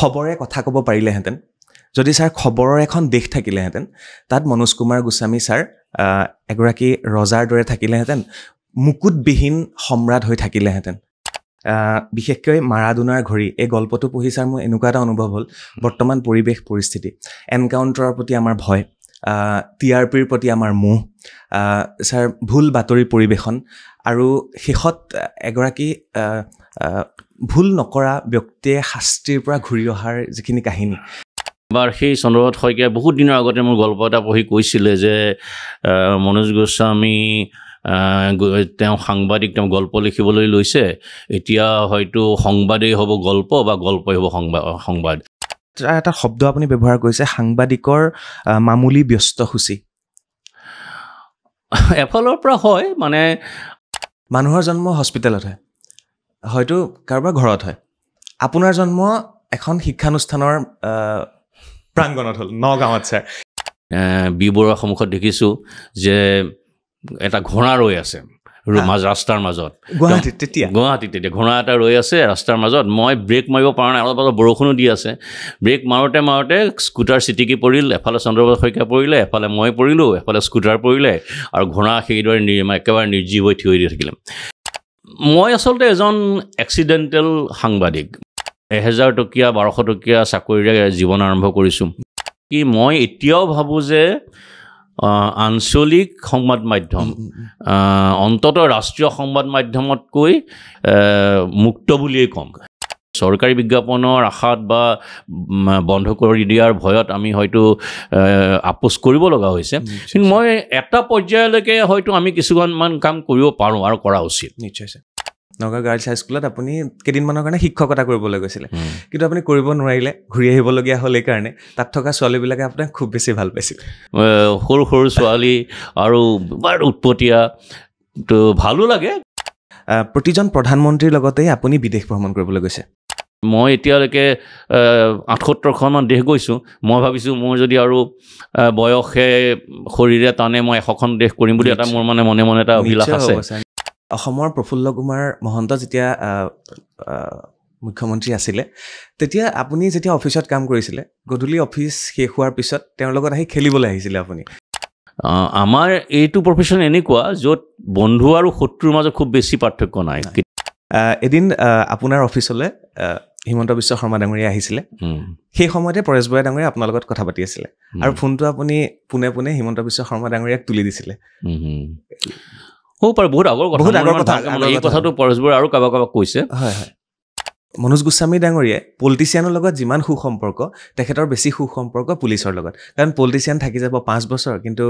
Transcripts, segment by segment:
খবৰে কথা ক'ব পাৰিলেহেঁতেন, যদি ছাৰ খবৰৰ এখন দেশ থাকিলেহেঁতেন, তাত মনোজ কুমাৰ গোস্বামী ছাৰ এগৰাকী ৰজাৰ দৰে থাকিলেহেঁতেন, মুকুটবিহীন সম্ৰাট হৈ থাকিলেহেঁতেন। বিশেষকৈ মাৰাডোনাৰ ঘড়ী এই গল্পটো পঢ়ি ছাৰ মোৰ এনেকুৱা এটা অনুভৱ হ'ল, বৰ্তমান পৰিৱেশ পৰিস্থিতি, এনকাউণ্টাৰৰ প্ৰতি আমাৰ ভয়, TRPৰ প্ৰতি আমাৰ মোহ, ছাৰ ভুল বাতৰি পৰিৱেশন, আৰু শেষত এগৰাকী ভুল নকৰা ব্যক্তিয়ে শাস্তিৰ পৰা ঘূৰি অহাৰ যিখিনি কাহিনী। এবাৰ সেই চন্দ্ৰপ্ৰসাদ শইকীয়াই বহুত দিনৰ আগতে মোৰ গল্প এটা পঢ়ি কৈছিলে যে মনোজ গোস্বামী তেওঁ সাংবাদিক, তেওঁ গল্প লিখিবলৈ লৈছে, এতিয়া হয়তো সংবাদেই হ'ব গল্প বা গল্পই হ'ব সংবাদ। এটা শব্দ আপুনি ব্যৱহাৰ কৰিছে, সাংবাদিকৰ মামুলি ব্যস্তসূচী। এফালৰ পৰা হয়, মানে মানুহৰ জন্ম হস্পিটেলত হয়, হয়তো কাৰোবাৰ ঘৰত হয়, আপোনাৰ জন্ম এখন শিক্ষানুষ্ঠানৰ প্ৰাংগণত হ'ল, নগাঁৱত ছাৰ। বি বৰুৱাৰ সন্মুখত দেখিছোঁ যে এটা ঘোঁৰা ৰৈ আছে ৰাস্তাৰ মাজত, গুৱাহাটীত তেতিয়া ঘোঁৰা এটা ৰৈ আছে ৰাস্তাৰ মাজত। মই ব্ৰেক মাৰিব পৰা নাই, অলপ অলপ বৰষুণো দি আছে, ব্ৰেক মাৰোঁতে স্কুটাৰ চিটিকি পৰিল, এফালে চন্দ্ৰপ্ৰসাদ শইকীয়া পৰিলে, এফালে মই পৰিলোঁ, এফালে স্কুটাৰ পৰিলে, আৰু ঘোঁৰা সেইদৰে একেবাৰে নিৰ্জীৱ হৈ থিয় দি থাকিলে। মই আচলতে এজন এক্সিডেণ্টেল সাংবাদিক। 1000 টকীয়া 1200 টকীয়া চাকৰিৰে জীৱন আৰম্ভ কৰিছোঁ। কি মই এতিয়াও ভাবোঁ যে আঞ্চলিক সংবাদ মাধ্যম অন্ততঃ ৰাষ্ট্ৰীয় সংবাদ মাধ্যমতকৈ মুক্ত বুলিয়েই ক'ম। চৰকাৰী বিজ্ঞাপনৰ আশাত বা বন্ধ কৰি দিয়াৰ ভয়ত আমি হয়তো আপোচ কৰিব লগা হৈছে, কিন্তু মই এটা পৰ্যায়লৈকে হয়তো আমি কিছুমান কাম কৰিব পাৰোঁ আৰু কৰা উচিত। নিশ্চয়। নগাঁও গাৰ্লছ হাইস্কুলত আপুনি কেইদিনমানৰ কাৰণে শিক্ষকতা কৰিবলৈ গৈছিলে, কিন্তু আপুনি কৰিব নোৱাৰিলে, ঘূৰি আহিবলগীয়া হ'ল। এইকাৰণে তাত থকা ছোৱালীবিলাকে আপোনাক খুব বেছি ভাল পাইছিল। সৰু সৰু ছোৱালী আৰু বৰ উৎপতীয়া, তো ভালো লাগে। প্ৰতিজন প্ৰধানমন্ত্ৰীৰ লগতেই আপুনি বিদেশ ভ্ৰমণ কৰিবলৈ গৈছে। মই এতিয়ালৈকে 78খনমান দেশ গৈছোঁ। মই ভাবিছোঁ মোৰ যদি আৰু বয়সে শৰীৰে টানে মই 100খন দেশ কৰিম বুলি এটা মোৰ মানে মনে মনে এটা অভিলাষ আছে। অসমৰ প্ৰফুল্ল কুমাৰ মহন্ত যেতিয়া মুখ্যমন্ত্ৰী আছিলে, তেতিয়া আপুনি যেতিয়া অফিচত কাম কৰিছিলে, গধূলি অফিচ শেষ হোৱাৰ পিছত তেওঁৰ লগত আহি খেলিবলৈ আহিছিলে আপুনি। আমাৰ এইটো প্ৰফেশ্যন এনেকুৱা য'ত বন্ধু আৰু শত্ৰুৰ মাজত খুব বেছি পাৰ্থক্য নাই। এদিন আপোনাৰ অফিচলৈ হিমন্ত বিশ্ব শৰ্মা ডাঙৰীয়া আহিছিলে। সেই সময়তে পৰেশ বৰা ডাঙৰীয়া আপোনাৰ লগত কথা পাতি আছিলে, আৰু ফোনটো আপুনি পোনে পোনে হিমন্ত বিশ্ব শৰ্মা ডাঙৰীয়াক তুলি দিছিলে। হ'ব পাৰে, বহুত আগৰ কথা। এই কথাটো পৰেশ বৰাই আৰু কাৰোবাক কৈছে। হয়। মনোজ গোস্বামী ডাঙৰীয়াই পলিটিচিয়ানৰ লগত যিমান সুসম্পৰ্ক, তেখেতৰ বেছি সুসম্পৰ্ক পুলিচৰ লগত। কাৰণ পলিটিচিয়ান থাকি যাব 5 বছৰ, কিন্তু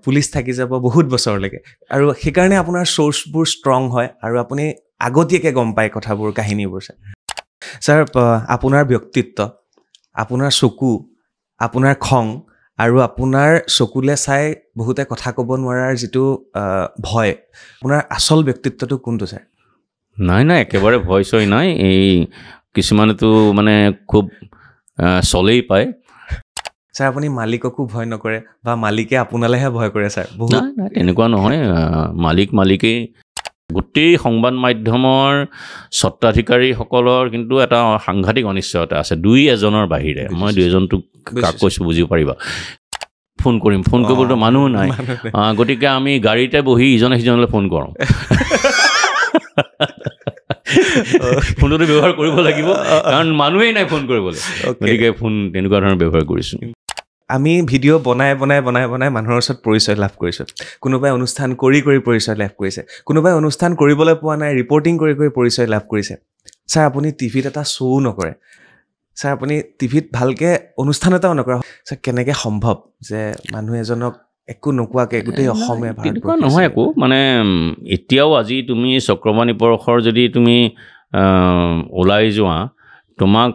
পুলিচ থাকি যাব বহুত বছৰলৈকে, আৰু সেইকাৰণে আপোনাৰ চ'ৰ্চবোৰ ষ্ট্ৰং হয়, আৰু আপুনি আগতীয়াকৈ গম পায় কথাবোৰ, কাহিনীবোৰ। ছাৰ, আপোনাৰ ব্যক্তিত্ব, আপোনাৰ চকু, আপোনাৰ খং, আৰু আপোনাৰ চকুলে চাই বহুতে কথা ক'ব নোৱাৰাৰ যিটো ভয়, আপোনাৰ আচল ব্যক্তিত্বটো কোনটো ছাৰ? নাই, একেবাৰে ভয় চয় নাই। এই কিছুমানেতো মানে খুব চলেই পায়। ছাৰ, আপুনি মালিককো ভয় নকৰে, বা মালিকে আপোনালৈহে ভয় কৰে ছাৰ? নাই, তেনেকুৱা নহয়। মালিকেই গোটেই সংবাদ মাধ্যমৰ স্বত্বাধিকাৰীসকলৰ কিন্তু এটা সাংঘাতিক অনিশ্চয়তা আছে, 2-এজনৰ বাহিৰে। মই 2এজনটোক কাক কৈছোঁ বুজিব পাৰিবা। ফোন কৰিবতো মানুহ নাই, গতিকে আমি গাড়ীতে বহি ইজনে সিজনলৈ ফোন কৰোঁ। ফোনটো ব্যৱহাৰ কৰিব লাগিব, কাৰণ মানুহেই নাই ফোন কৰিবলৈ, গতিকে ফোন তেনেকুৱা ধৰণৰ ব্যৱহাৰ কৰিছোঁ। আমি ভিডিঅ' বনাই মানুহৰ ওচৰত পৰিচয় লাভ কৰিছোঁ। কোনোবাই অনুষ্ঠান কৰি পৰিচয় লাভ কৰিছে, কোনোবাই অনুষ্ঠান কৰিবলৈ পোৱা নাই, ৰিপৰ্টিং কৰি পৰিচয় লাভ কৰিছে। ছাৰ, আপুনি টিভিত এটা শ্ব' নকৰে, ছাৰ, আপুনি টিভিত ভালকৈ অনুষ্ঠান এটাও নকৰে। ছাৰ, কেনেকৈ সম্ভৱ যে মানুহ এজনক একো নোকোৱাকৈ গোটেই অসমে? তেনেকুৱা নহয় একো, মানে এতিয়াও আজি তুমি চক্ৰবাণী পৰশৰ যদি তুমি ওলাই যোৱা, তোমাক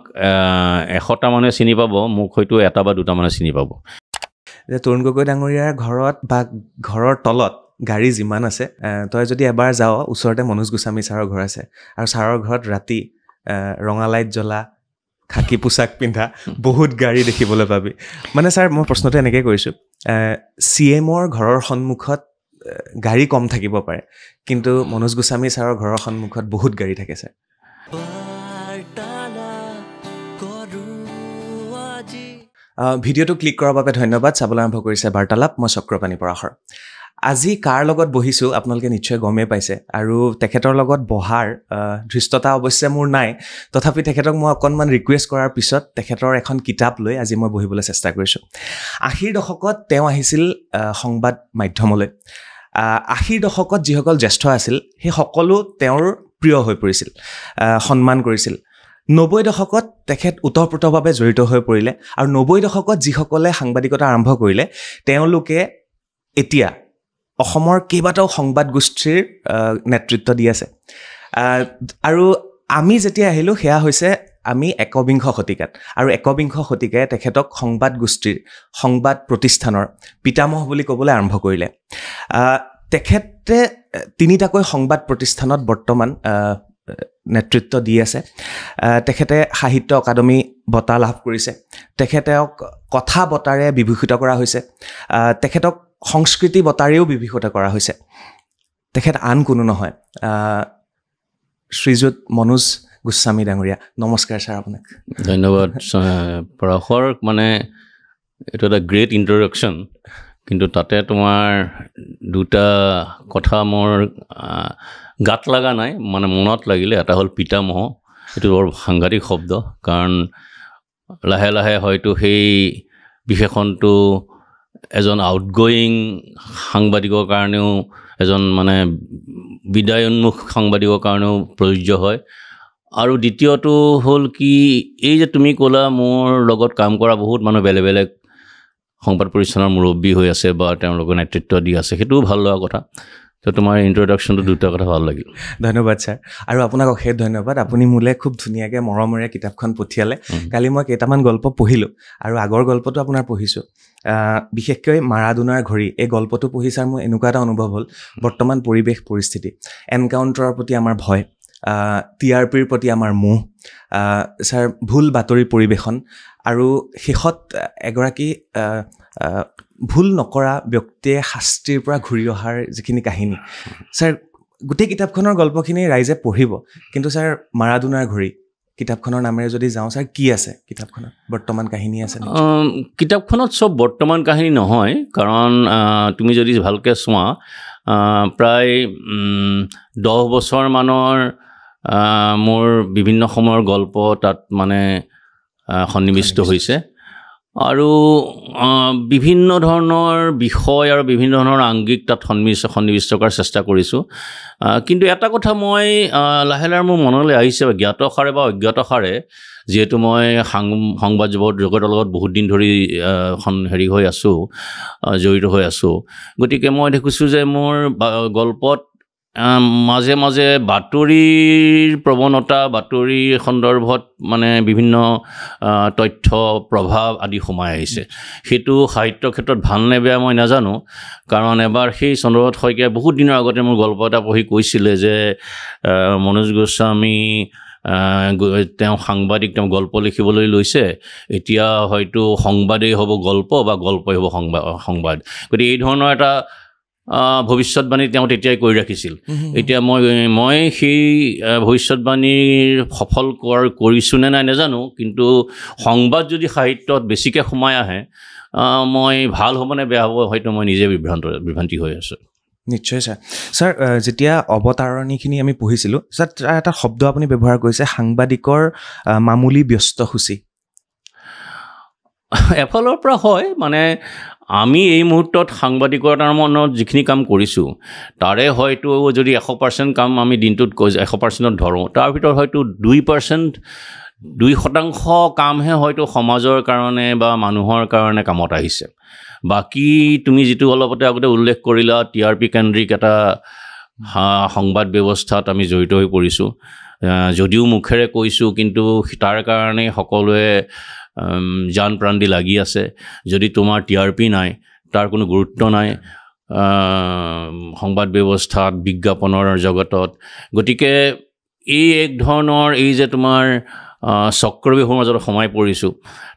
100টা মানুহে চিনি পাব, মোক হয়তো 1টা বা 2টা মানুহে চিনি পাব। যে তৰুণ গগৈ ডাঙৰীয়াৰ ঘৰত বা ঘৰৰ তলত গাড়ী যিমান আছে, তই যদি এবাৰ যাৱ, ওচৰতে মনোজ গোস্বামী ছাৰৰ ঘৰ আছে, আৰু ছাৰৰ ঘৰত ৰাতি ৰঙা লাইট জ্বলা, খাকী পোচাক পিন্ধা বহুত গাড়ী দেখিবলৈ পাবি। মানে ছাৰ, মই প্ৰশ্নটো এনেকৈ কৰিছোঁ, CMৰ ঘৰৰ সন্মুখত গাড়ী কম থাকিব পাৰে, কিন্তু মনোজ গোস্বামী ছাৰৰ ঘৰৰ সন্মুখত বহুত গাড়ী থাকে ছাৰ। ভিডিঅ'টো ক্লিক কৰাৰ বাবে ধন্যবাদ। চাবলৈ আৰম্ভ কৰিছে বাৰ্তালাপ, মই চক্ৰপাণি পৰাশৰ। আজি কাৰ লগত বহিছোঁ আপোনালোকে নিশ্চয় গমেই পাইছে, আৰু তেখেতৰ লগত বহাৰ ধৃষ্টতা অৱশ্যে মোৰ নাই, তথাপি তেখেতক মই অকণমান ৰিকুৱেষ্ট কৰাৰ পিছত তেখেতৰ এখন কিতাপ লৈ আজি মই বহিবলৈ চেষ্টা কৰিছোঁ। 80ৰ দশকত তেওঁ আহিছিল সংবাদ মাধ্যমলৈ। 80ৰ দশকত যিসকল জ্যেষ্ঠ আছিল সেই সকলো তেওঁৰ প্ৰিয় হৈ পৰিছিল, সন্মান কৰিছিল। 90 দশকত তেখেত ওতঃপ্ৰোতভাৱে জড়িত হৈ পৰিলে, আৰু 90 দশকত যিসকলে সাংবাদিকতা আৰম্ভ কৰিলে তেওঁলোকে এতিয়া অসমৰ কেইবাটাও সংবাদ গোষ্ঠীৰ নেতৃত্ব দি আছে। আৰু আমি যেতিয়া আহিলোঁ সেয়া হৈছে আমি একবিংশ শতিকাত, আৰু একবিংশ শতিকাই তেখেতক সংবাদ গোষ্ঠীৰ, সংবাদ প্ৰতিষ্ঠানৰ পিতামহ বুলি ক'বলৈ আৰম্ভ কৰিলে। তেখেতে 3টাকৈ সংবাদ প্ৰতিষ্ঠানত বৰ্তমান নেতৃত্ব দি আছে। তেখেতে সাহিত্য অকাডেমি বঁটা লাভ কৰিছে, তেখেতক কথা বঁটাৰে বিভূষিত কৰা হৈছে, তেখেতক সংস্কৃতি বঁটাৰেও বিভূষিত কৰা হৈছে। তেখেত আন কোনো নহয়, শ্ৰীযুত মনোজ গোস্বামী ডাঙৰীয়া। নমস্কাৰ ছাৰ আপোনাক। ধন্যবাদ পৰাশৰ। মানে এইটো এটা গ্ৰেট ইন্ট্ৰডাকশ্যন, কিন্তু তাতে তোমাৰ দুটা কথা মোৰ গাত লগা নাই, মানে মনত লাগিলে। এটা হ'ল পিতামহ, এইটো বৰ সাংঘাতিক শব্দ, কাৰণ লাহে লাহে হয়তো সেই বিশেষণটো এজন আউটগয়িং সাংবাদিকৰ কাৰণেও, এজন মানে বিদায়োন্মুখ সাংবাদিকৰ কাৰণেও প্ৰযোজ্য হয়। আৰু দ্বিতীয়টো হ'ল কি, এই যে তুমি ক'লা মোৰ লগত কাম কৰা বহুত মানুহ বেলেগ বেলেগ সংবাদ প্ৰতিষ্ঠানৰ মুৰব্বী হৈ আছে বা তেওঁলোকৰ নেতৃত্ব দি আছে, সেইটোও ভাল লগা কথা। তো তোমাৰ ইন্ট্ৰডাকশ্যনটো দুটা কথা ভাল লাগিল। ধন্যবাদ ছাৰ, আৰু আপোনাক অশেষ ধন্যবাদ। আপুনি মোলৈ খুব ধুনীয়াকৈ মৰমেৰে কিতাপখন পঠিয়ালে। কালি মই কেইটামান গল্প পঢ়িলোঁ, আৰু আগৰ গল্পটো আপোনাৰ পঢ়িছোঁ, বিশেষকৈ মাৰাডোনাৰ ঘড়ী। এই গল্পটো পঢ়ি ছাৰ মোৰ এনেকুৱা এটা অনুভৱ হ'ল, বৰ্তমান পৰিৱেশ পৰিস্থিতি, এনকাউণ্টাৰৰ প্ৰতি আমাৰ ভয়, TRPৰ প্ৰতি আমাৰ মোহ, ছাৰ ভুল বাতৰি পৰিৱেশন, আৰু শেষত এগৰাকী ভুল নকৰা ব্যক্তিয়ে শাস্তিৰ পৰা ঘূৰি অহাৰ যিখিনি কাহিনী। ছাৰ গোটেই কিতাপখনৰ গল্পখিনি ৰাইজে পঢ়িব, কিন্তু ছাৰ মাৰাডোনাৰ ঘড়ী কিতাপখনৰ নামেৰে যদি যাওঁ, ছাৰ কি আছে কিতাপখনত? বৰ্তমান কাহিনী আছে? কিতাপখনত চব বৰ্তমান কাহিনী নহয়, কাৰণ তুমি যদি ভালকৈ চোৱা, প্ৰায় 10 বছৰমানৰ মোৰ বিভিন্ন সময়ৰ গল্প তাত মানে সন্নিৱিষ্ট হৈছে, আৰু বিভিন্ন ধৰণৰ বিষয় আৰু বিভিন্ন ধৰণৰ আংগিক তাত সন্নিৱিষ্ট কৰাৰ চেষ্টা কৰিছোঁ। কিন্তু এটা কথা মই লাহে লাহে মোৰ মনলৈ আহিছে, জ্ঞাতসাৰে বা অজ্ঞাতসাৰে, যিহেতু মই সংবাদ জগতৰ লগত বহুত দিন ধৰি হৈ আছোঁ, জড়িত হৈ আছোঁ, গতিকে মই দেখিছোঁ যে মোৰ গল্পত মাজে মাজে বাতৰিৰ প্ৰৱণতা, বাতৰিৰ সন্দৰ্ভত মানে বিভিন্ন তথ্য প্ৰভাৱ আদি সোমাই আহিছে। সেইটো সাহিত্য ক্ষেত্ৰত ভালনে বেয়া মই নাজানো, কাৰণ এবাৰ সেই চন্দ্ৰনাথ শইকীয়াই বহুত দিনৰ আগতে মোৰ গল্প এটা পঢ়ি কৈছিলে যে মনোজ গোস্বামী তেওঁ সাংবাদিক, তেওঁ গল্প লিখিবলৈ লৈছে, এতিয়া হয়তো সংবাদেই হ'ব গল্প বা গল্পই হ'ব সংবাদ। গতিকে এই ধৰণৰ এটা ভৱিষ্যতবাণী তেওঁ তেতিয়াই কৰি ৰাখিছিল। এতিয়া মই সেই ভৱিষ্যতবাণীৰ সফল কৰিছোঁ নে নাই নাজানো, কিন্তু সংবাদ যদি সাহিত্যত বেছিকৈ সোমাই আহে, মই ভাল হ'ব নে বেয়া হ'ব হয়তো মই নিজে বিভ্ৰান্তি হৈ আছোঁ। নিশ্চয় ছাৰ। ছাৰ যেতিয়া অৱতাৰণিখিনি আমি পঢ়িছিলোঁ, ছাৰ এটা শব্দ আপুনি ব্যৱহাৰ কৰিছে, সাংবাদিকৰ মামুলি ব্যস্তসূচী। এফালৰ পৰা হয়, মানে আমি এই মুহূৰ্তত সাংবাদিকতাৰ মনত যিখিনি কাম কৰিছোঁ, তাৰে হয়তো যদি 100% কাম আমি দিনটোত 100%ত ধৰোঁ, তাৰ ভিতৰত হয়তো 2% কামহে হয়তো সমাজৰ কাৰণে বা মানুহৰ কাৰণে কামত আহিছে। বাকী তুমি যিটো অলপতে আগতে উল্লেখ কৰিলা, TRP কেন্দ্ৰিক এটা সংবাদ ব্যৱস্থাত আমি জড়িত হৈ পৰিছোঁ, যদিও মুখেৰে কৈছোঁ, কিন্তু তাৰ কাৰণে সকলোৱে জান প্ৰাণ দি লাগি আছে। যদি তোমাৰ TRP নাই, তাৰ কোনো গুৰুত্ব নাই সংবাদ ব্যৱস্থাত, বিজ্ঞাপনৰ জগতত। গতিকে এই এক ধৰণৰ এই যে তোমাৰ চক্ৰব্যূহৰ মাজত সোমাই পৰিছোঁ,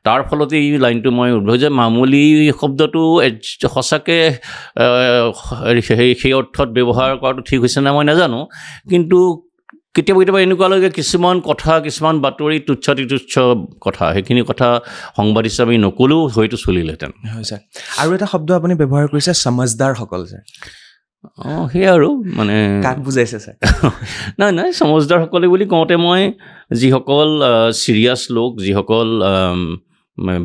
তাৰ ফলতে এই লাইনটো মই উদ্ভৱ যে মামুলি শব্দটো সঁচাকৈ সেই অৰ্থত ব্যৱহাৰ কৰাটো ঠিক হৈছে নে মই নাজানো, কিন্তু কেতিয়াবা কেতিয়াবা এনেকুৱা লাগে কিছুমান কথা কিছুমান বাতৰি তুচ্ছ কথা সেইখিনি কথা সংবাদ হিচাপে নকলেও হয়তো চলিলেহেঁতেন হয় ছাৰ আৰু এটা শব্দ আপুনি ব্যৱহাৰ কৰিছে সমজদাৰসকল ছাৰ সেয়া আৰু মানে কাক বুজাইছে ছাৰ নাই সমজদাৰসকলে বুলি কওঁতে মই যিসকল চিৰিয়াছ লোক যিসকল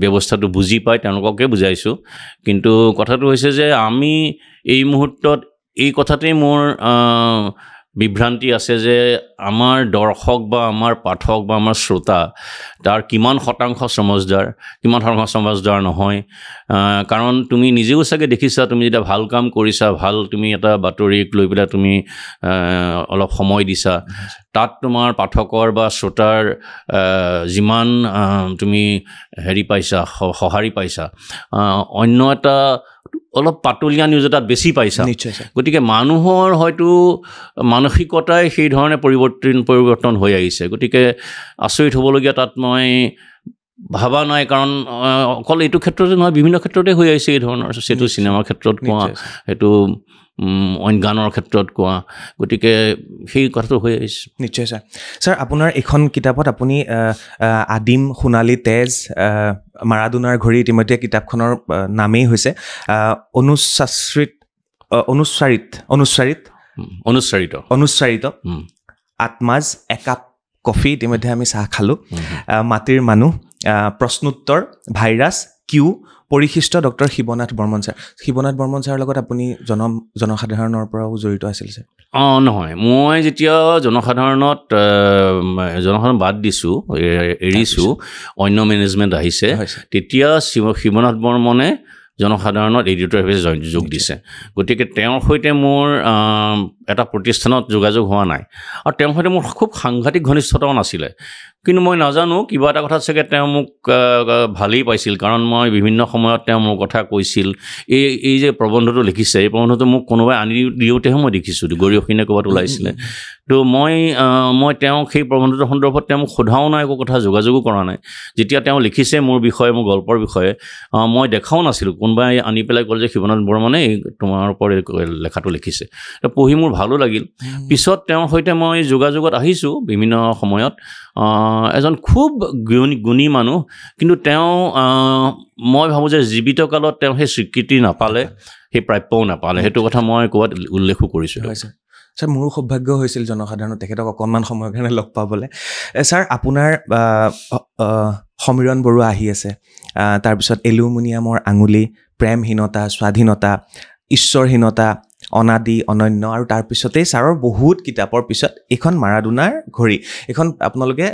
ব্যৱস্থাটো বুজি পায় তেওঁলোককে বুজাইছোঁ কিন্তু কথাটো হৈছে যে আমি এই মুহূৰ্তত এই কথাতেই মোৰ বিভ্ৰান্তি আছে যে আমাৰ দৰ্শক বা আমাৰ পাঠক বা আমাৰ শ্ৰোতা তাৰ কিমান শতাংশ সমজদাৰ কিমান শতাংশ সমজদাৰ নহয় কাৰণ তুমি নিজেও চাগে দেখিছা তুমি যেতিয়া ভাল কাম কৰিছা ভাল তুমি এটা বাতৰিক লৈ পেলাই তুমি অলপ সময় দিছা তাত তোমাৰ পাঠকৰ বা শ্ৰোতাৰ যিমান তুমি হেৰি পাইছা সঁহাৰি পাইছা অন্য এটা অলপ পাতলীয়া নিউজ এটাত বেছি পাইছা গতিকে মানুহৰ হয়তো মানসিকতাই সেই ধৰণে পৰিৱৰ্তন হৈ আহিছে গতিকে আচৰিত হ'বলগীয়া তাত মই ভাবা নাই কাৰণ অকল এইটো ক্ষেত্ৰতে নহয় বিভিন্ন ক্ষেত্ৰতে হৈ আহিছে এই ধৰণৰ সেইটো চিনেমাৰ ক্ষেত্ৰত কোৱা সেইটো অইন গানৰ ক্ষেত্ৰত কোৱা গতিকে সেই কথাটো হৈ আহিছে নিশ্চয় ছাৰ ছাৰ আপোনাৰ এইখন কিতাপত আপুনি আদিম সোণালী তেজ মাৰাডোনাৰ ঘড়ী ইতিমধ্যে কিতাপখনৰ নামেই হৈছে অনুচ্চাৰিত আত্মাজ একাপ কফি ইতিমধ্যে আমি চাহ খালোঁ মাটিৰ মানুহ প্ৰশ্নোত্তৰ ভাইৰাছ কিউ পৰিশিষ্ট ডক্টৰ শিৱনাথ বৰ্মন ছাৰৰ লগত আপুনি জনসাধাৰণৰ পৰাও জড়িত আছিল ছাৰ নহয় মই যেতিয়া জনসাধাৰণ বাদ দিছোঁ এৰিছোঁ অন্য মেনেজমেণ্ট আহিছে তেতিয়া শিৱনাথ বৰ্মনে জনসাধাৰণত এডিটৰ হিচাপে যোগ দিছে গতিকে তেওঁৰ সৈতে মোৰ এটা প্ৰতিষ্ঠানত যোগাযোগ হোৱা নাই আৰু তেওঁৰ সৈতে মোৰ খুব সাংঘাতিক ঘনিষ্ঠতাও নাছিলে কিন্তু মই নাজানো কিবা এটা কথাত চাগে তেওঁ মোক ভালেই পাইছিল কাৰণ মই বিভিন্ন সময়ত তেওঁ মোৰ কথা কৈছিল এই যে প্ৰবন্ধটো লিখিছে এই প্ৰবন্ধটো মোক কোনোবাই আনি দিওঁতেহে মই দেখিছোঁ গৰিয়সীনে ক'ৰবাত ওলাইছিলে তো মই তেওঁক সেই প্ৰবন্ধটোৰ সন্দৰ্ভত তেওঁ মোক সোধাও নাই একো কথা যোগাযোগো কৰা নাই যেতিয়া তেওঁ লিখিছে মোৰ বিষয়ে মোৰ গল্পৰ বিষয়ে মই দেখাও নাছিলোঁ কোনোবাই আনি পেলাই ক'লে যে শিৱনাথ বৰ্মনে তোমাৰ ওপৰত লেখাটো লিখিছে পঢ়ি মোৰ ভালো লাগিল পিছত তেওঁৰ সৈতে মই যোগাযোগত আহিছোঁ বিভিন্ন সময়ত এজন খুব গুণী মানুহ কিন্তু তেওঁ মই ভাবোঁ যে জীৱিত কালত তেওঁ সেই স্বীকৃতি নাপালে সেই প্ৰাপ্যও নাপালে সেইটো কথা মই ক'ৰবাত উল্লেখো কৰিছোঁ ছাৰ মোৰো সৌভাগ্য হৈছিল জনসাধাৰণত তেখেতক অকণমান সময়ৰ কাৰণে লগ পাবলৈ ছাৰ আপোনাৰ সমীৰণ বৰুৱা আহি আছে তাৰপিছত এলুমিনিয়ামৰ আঙুলি প্ৰেমহীনতা স্বাধীনতা ঈশ্বৰহীনতা অনাদি অনন্য আৰু তাৰপিছতেই ছাৰৰ বহুত কিতাপৰ পিছত এইখন মাৰাডোনাৰ ঘড়ী এইখন আপোনালোকে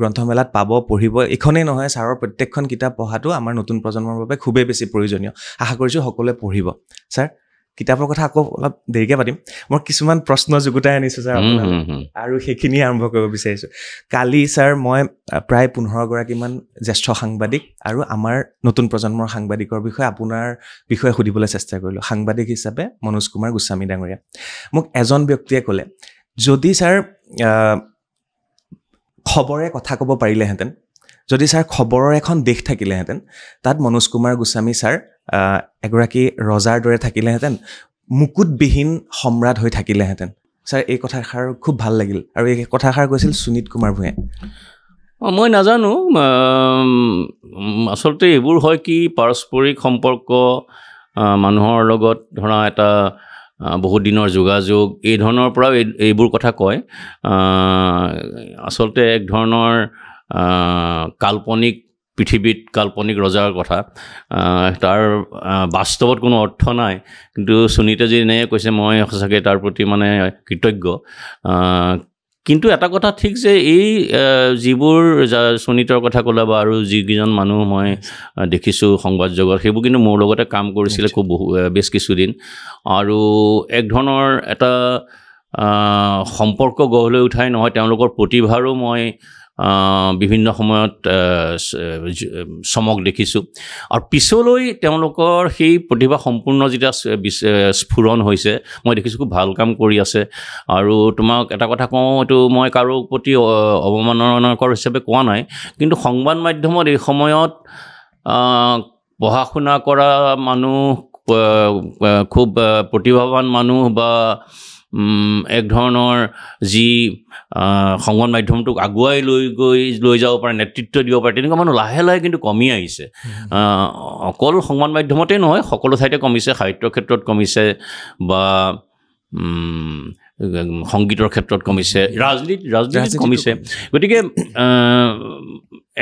গ্ৰন্থমেলাত পাব পঢ়িব এইখনেই নহয় ছাৰৰ প্ৰত্যেকখন কিতাপ পঢ়াটো আমাৰ নতুন প্ৰজন্মৰ বাবে খুবেই বেছি প্ৰয়োজনীয় আশা কৰিছোঁ সকলোৱে পঢ়িব ছাৰ কিতাপৰ কথা আকৌ অলপ দেৰিকৈ পাতিম মই কিছুমান প্ৰশ্ন যুগুতাই আনিছোঁ ছাৰ আৰু সেইখিনি আৰম্ভ কৰিব বিচাৰিছোঁ কালি ছাৰ মই প্ৰায় 15গৰাকীমান জ্যেষ্ঠ সাংবাদিক আৰু আমাৰ নতুন প্ৰজন্মৰ সাংবাদিকৰ বিষয়ে আপোনাৰ বিষয়ে সুধিবলৈ চেষ্টা কৰিলোঁ সাংবাদিক হিচাপে মনোজ কুমাৰ গোস্বামী ডাঙৰীয়া মোক এজন ব্যক্তিয়ে ক'লে যদি ছাৰ খবৰে কথা ক'ব পাৰিলেহেঁতেন যদি ছাৰ খবৰৰ এখন দেশ থাকিলেহেঁতেন তাত মনোজ কুমাৰ গোস্বামী ছাৰ এগৰাকী ৰজাৰ দৰে থাকিলেহেঁতেন মুকুটবিহীন সম্ৰাট হৈ থাকিলেহেঁতেন ছাৰ এই কথাষাৰ খুব ভাল লাগিল আৰু এই কথাষাৰ কৈছিল সুনীত কুমাৰ ভূঞাই মই নাজানো আচলতে এইবোৰ হয় কি পাৰস্পৰিক সম্পৰ্ক মানুহৰ লগত ধৰা এটা বহুত দিনৰ যোগাযোগ এই ধৰণৰ পৰাও এইবোৰ কথা কয় আচলতে এক ধৰণৰ কাল্পনিক পৃথিৱীত কাল্পনিক ৰজাৰ কথা তাৰ বাস্তৱত কোনো অৰ্থ নাই কিন্তু সুনীতে যি এনেকৈ কৈছে মই সঁচাকৈ তাৰ প্ৰতি মানে কৃতজ্ঞ কিন্তু এটা কথা ঠিক যে এই যিবোৰ সুনীতৰ কথা ক'লা বা আৰু যিকেইজন মানুহ মই দেখিছোঁ সংবাদ জগত সেইবোৰ কিন্তু মোৰ লগতে কাম কৰিছিলে খুব বেছ কিছুদিন আৰু এক ধৰণৰ এটা সম্পৰ্ক গঢ় লৈ উঠাই নহয় তেওঁলোকৰ প্ৰতিভাৰো মই বিভিন্ন সময়ত চমক দেখিছোঁ আৰু পিছলৈ তেওঁলোকৰ সেই প্ৰতিভা সম্পূৰ্ণ যেতিয়া স্ফুৰণ হৈছে মই দেখিছোঁ খুব ভাল কাম কৰি আছে আৰু তোমাক এটা কথা কওঁ এইটো মই কাৰো প্ৰতি অৱমাননাকৰ হিচাপে কোৱা নাই কিন্তু সংবাদ মাধ্যমত এই সময়ত পঢ়া শুনা কৰা মানুহ খুব প্ৰতিভাৱান মানুহ বা এক ধৰণৰ যি সংবাদ মাধ্যমটোক আগুৱাই লৈ যাব পাৰে, নেতৃত্ব দিব পাৰে, তেনেকুৱা মানুহ লাহে লাহে কিন্তু কমি আহিছে। অকল সংবাদ মাধ্যমতে নহয়, সকলো ঠাইতে কমিছে, সাহিত্যৰ ক্ষেত্ৰত কমিছে বা সংগীতৰ ক্ষেত্ৰত কমিছে, ৰাজনীতিত কমিছে। গতিকে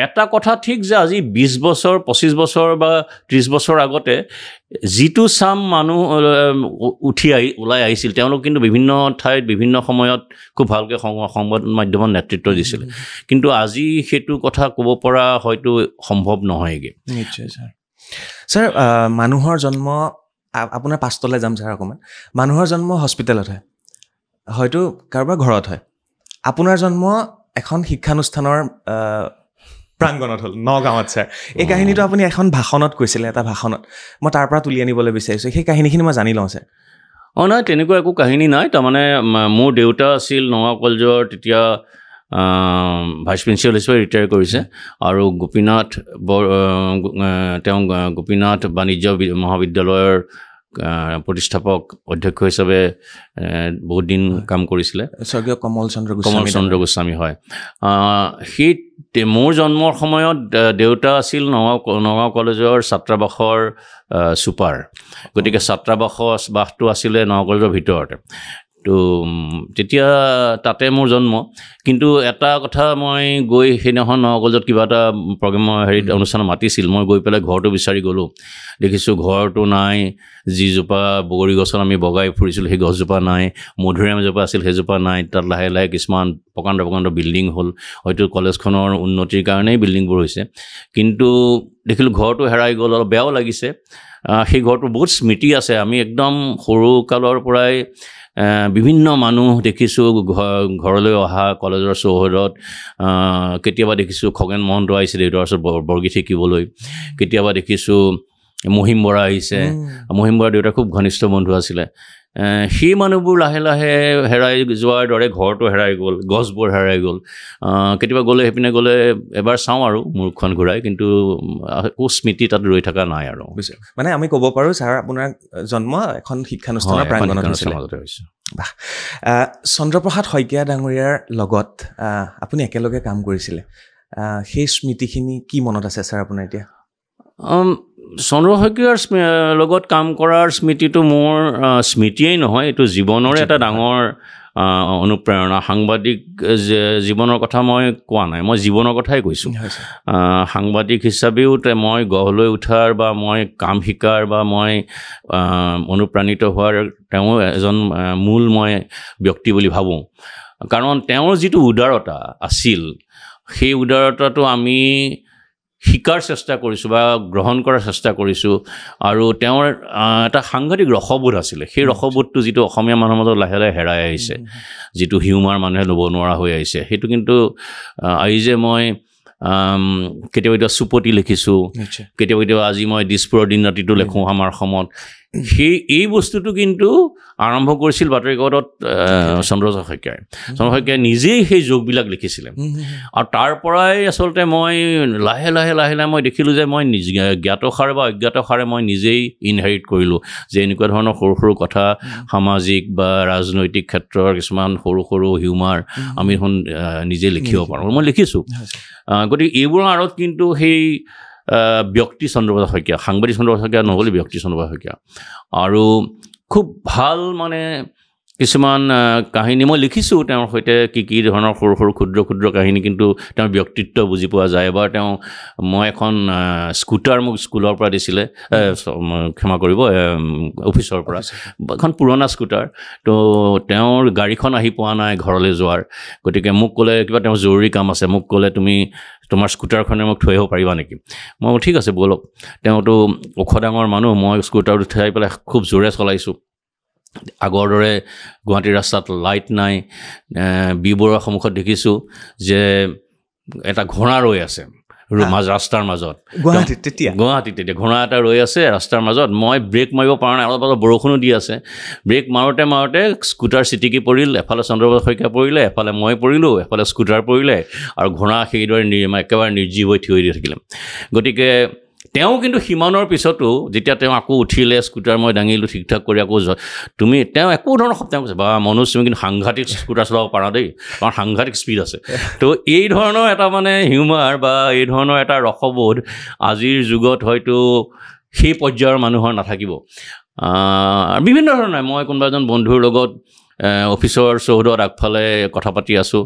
এটা কথা ঠিক যে আজি 20 বছৰ 25 বছৰ বা 30 বছৰ আগতে যিটো চাম মানুহ ওলাই আহিছিল, তেওঁলোক কিন্তু বিভিন্ন ঠাইত বিভিন্ন সময়ত খুব ভালকৈ সংবাদ মাধ্যমত নেতৃত্ব দিছিল। কিন্তু আজি সেইটো কথা ক'ব পৰা হয়তো সম্ভৱ নহয়গৈ। নিশ্চয় ছাৰ। ছাৰ, মানুহৰ জন্ম, আপোনাৰ পাষ্টলৈ যাম ছাৰ অকণমান। মানুহৰ জন্ম হস্পিটেলত হয়, হয়তো কাৰোবাৰ ঘৰত হয়। আপোনাৰ জন্ম এখন শিক্ষানুষ্ঠানৰ প্ৰাংগণত হ'ল, নগাঁৱত ছাৰ। এই কাহিনীটো আপুনি এখন ভাষণত কৈছিলে, এটা ভাষণত। মই তাৰ পৰা তুলি আনিবলৈ বিচাৰিছোঁ, সেই কাহিনীখিনি মই জানি লওঁ ছাৰ। নাই, তেনেকুৱা একো কাহিনী নাই। তাৰমানে মোৰ দেউতা আছিল নগাঁও কলেজৰ তেতিয়া ভাইচ প্ৰিন্সিপাল হিচাপে ৰিটায়াৰ কৰিছে, আৰু তেওঁ গোপীনাথ বাণিজ্য মহাবিদ্যালয়ৰ প্ৰতিষ্ঠাপক অধ্যক্ষ হিচাপে বহুত দিন কাম কৰিছিলে, স্বৰ্গীয় কমল চন্দ্ৰ গোস্বামী। হয়, সেই মোৰ জন্মৰ সময়ত দেউতা আছিল নগাঁও কলেজৰ ছাত্ৰাবাসৰ ছুপাৰ। গতিকে ছাত্ৰাবাসটো আছিলে নগাঁও কলেজৰ ভিতৰতে। তো তেতিয়া তাতে মোৰ জন্ম। কিন্তু এটা কথা, মই গৈ সেইদিনাখন নগাঁও কলেজত কিবা এটা প্ৰগ্ৰেমৰ অনুষ্ঠানত মাতিছিল, মই গৈ পেলাই ঘৰটো বিচাৰি গ'লোঁ। দেখিছোঁ ঘৰটো নাই, যিজোপা বগৰী গছত আমি বগাই ফুৰিছিলোঁ সেই গছজোপা নাই, মধুৰিআম এজোপা আছিল সেইজোপা নাই। তাত লাহে লাহে কিছুমান প্ৰকাণ্ড বিল্ডিং হ'ল, হয়তো কলেজখনৰ উন্নতিৰ কাৰণেই বিল্ডিংবোৰ হৈছে। কিন্তু দেখিলোঁ ঘৰটো হেৰাই গ'ল, অলপ বেয়াও লাগিছে। সেই ঘৰটোৰ বহুত স্মৃতি আছে। আমি একদম সৰুকালৰ পৰাই বিভিন্ন মানুহ দেখিছোঁ ঘৰলৈ অহা কলেজৰ চৌহদত। কেতিয়াবা দেখিছোঁ খগেন মহন্ত আহিছে দেউতাৰ ওচৰত বৰগীত শিকিবলৈ, কেতিয়াবা দেখিছোঁ মহিম বৰা আহিছে। মহিম বৰা দেউতাৰ খুব ঘনিষ্ঠ বন্ধু আছিলে। সেই মানুহবোৰ লাহে লাহে হেৰাই যোৱাৰ দৰে ঘৰটো হেৰাই গ'ল, গছবোৰ হেৰাই গ'ল। কেতিয়াবা সেইপিনে গ'লে এবাৰ চাওঁ আৰু মুখখন ঘূৰাই, কিন্তু একো স্মৃতি তাত ৰৈ থকা নাই আৰু। মানে আমি ক'ব পাৰোঁ ছাৰ, আপোনাৰ জন্ম এখন শিক্ষানুষ্ঠানৰ প্ৰাংগণত হৈছিলে। বাহ। চন্দ্ৰপ্ৰসাদ শইকীয়া ডাঙৰীয়াৰ লগত আপুনি একেলগে কাম কৰিছিলে, সেই স্মৃতিখিনি কি মনত আছে ছাৰ আপোনাৰ এতিয়া? চন্দ্ৰ শইকীয়াৰ লগত কাম কৰাৰ স্মৃতিটো মোৰ স্মৃতিয়েই নহয়, এইটো জীৱনৰে এটা ডাঙৰ অনুপ্ৰেৰণা। সাংবাদিক জীৱনৰ কথা মই কোৱা নাই, মই জীৱনৰ কথাই কৈছোঁ। সাংবাদিক হিচাপেও মই গঢ় লৈ উঠাৰ বা মই কাম শিকাৰ বা মই অনুপ্ৰাণিত হোৱাৰ তেওঁ এজন মূল মই ব্যক্তি বুলি ভাবোঁ। কাৰণ তেওঁৰ যিটো উদাৰতা আছিল, সেই উদাৰতাটো আমি শিকাৰ চেষ্টা কৰিছোঁ বা গ্ৰহণ কৰাৰ চেষ্টা কৰিছোঁ। আৰু তেওঁৰ এটা সাংঘাতিক ৰসবোধ আছিলে, সেই ৰসবোধটো যিটো অসমীয়া মানুহৰ মাজত লাহে লাহে হেৰাই আহিছে, যিটো হিউমাৰ মানুহে ল'ব নোৱাৰা হৈ আহিছে, সেইটো কিন্তু আজি যে মই কেতিয়াবা চুপতি লিখিছোঁ, কেতিয়াবা আজি মই দিছপুৰৰ দিন ৰাতিটো লিখোঁ আমাৰ অসমত, এই বস্তুটো কিন্তু আৰম্ভ কৰিছিল বাতৰি কাকতত চন্দ্ৰপ্ৰসাদ শইকীয়াই। চন্দ্ৰ শইকীয়াই নিজেই সেই যোগবিলাক লিখিছিলে। আৰু তাৰ পৰাই আচলতে মই লাহে লাহে মই দেখিলোঁ যে মই জ্ঞাতসাৰে বা অজ্ঞাতসাৰে মই নিজেই ইনহেৰিট কৰিলোঁ, যে এনেকুৱা ধৰণৰ সৰু সৰু কথা, সামাজিক বা ৰাজনৈতিক ক্ষেত্ৰৰ কিছুমান সৰু সৰু হিউমাৰ আমি এখন নিজে লিখিব পাৰোঁ, মই লিখিছোঁ। গতিকে এইবোৰৰ আঁৰত কিন্তু সেই ব্যক্তি চন্দ্ৰপ্ৰসাদ শইকীয়া, সাংবাদিক চন্দ্ৰপ্ৰসাদ শইকীয়া নহ'লে ব্যক্তি চন্দ্ৰপ্ৰসাদ শইকীয়া। আৰু খুব ভাল মানে কিছুমান কাহিনী মই লিখিছোঁ তেওঁৰ সৈতে, কি ধৰণৰ সৰু সৰু ক্ষুদ্ৰ কাহিনী, কিন্তু তেওঁৰ ব্যক্তিত্ব বুজি পোৱা যায়। এবাৰ মই এখন স্কুটাৰ মোক স্কুলৰ পৰা দিছিলে, ক্ষমা কৰিব, অফিচৰ পৰা, এখন পুৰণা স্কুটাৰ। তো তেওঁৰ গাড়ীখন আহি পোৱা নাই ঘৰলৈ যোৱাৰ, গতিকে মোক ক'লে কিবা তেওঁৰ জৰুৰী কাম আছে, মোক ক'লে তোমাৰ স্কুটাৰখনে মোক থৈ আহিব পাৰিবা নেকি? মই ঠিক আছে ব'লক। তেওঁতো ওখ ডাঙৰ মানুহ, মই স্কুটাৰত উঠাই পেলাই খুব জোৰে চলাইছোঁ। আগৰ দৰে গুৱাহাটীৰ ৰাস্তাত লাইট নাই। বি বৰুৱাৰ সন্মুখত দেখিছোঁ যে এটা ঘোঁৰা ৰৈ আছে ৰাস্তাৰ মাজত, গুৱাহাটীত তেতিয়া ঘোঁৰা এটা ৰৈ আছে ৰাস্তাৰ মাজত। মই ব্ৰেক মাৰিব পৰা নাই, অলপ বৰষুণো দি আছে। ব্ৰেক মাৰোঁতে স্কুটাৰ চিটিকি পৰিল, এফালে চন্দ্ৰপ্ৰসাদ শইকীয়া পৰিলে, এফালে মই পৰিলোঁ, এফালে স্কুটাৰ পৰিলে, আৰু ঘোঁৰা সেইদৰে একেবাৰে নিৰ্জীৱ হৈ থিয় দি থাকিলে। গতিকে তেওঁ কিন্তু সিমানৰ পিছতো যেতিয়া তেওঁ আকৌ উঠিলে স্কুটাৰ মই দাঙিলোঁ ঠিক ঠাক কৰি আকৌ তুমি তেওঁ একো ধৰণৰ তেওঁ কৈছে বা মনোজ তুমি কিন্তু সাংঘাতিক স্কুটাৰ চলাব পাৰা দেই কাৰণ সাংঘাতিক স্পীড আছে তো এই ধৰণৰ এটা মানে হিউমাৰ বা এই ধৰণৰ এটা ৰসবোধ আজিৰ যুগত হয়তো সেই পৰ্যায়ৰ মানুহৰ নাথাকিব বিভিন্ন ধৰণৰ মই কোনোবা এজন বন্ধুৰ লগত অফিচৰ চৌহদত আগফালে কথা পাতি আছোঁ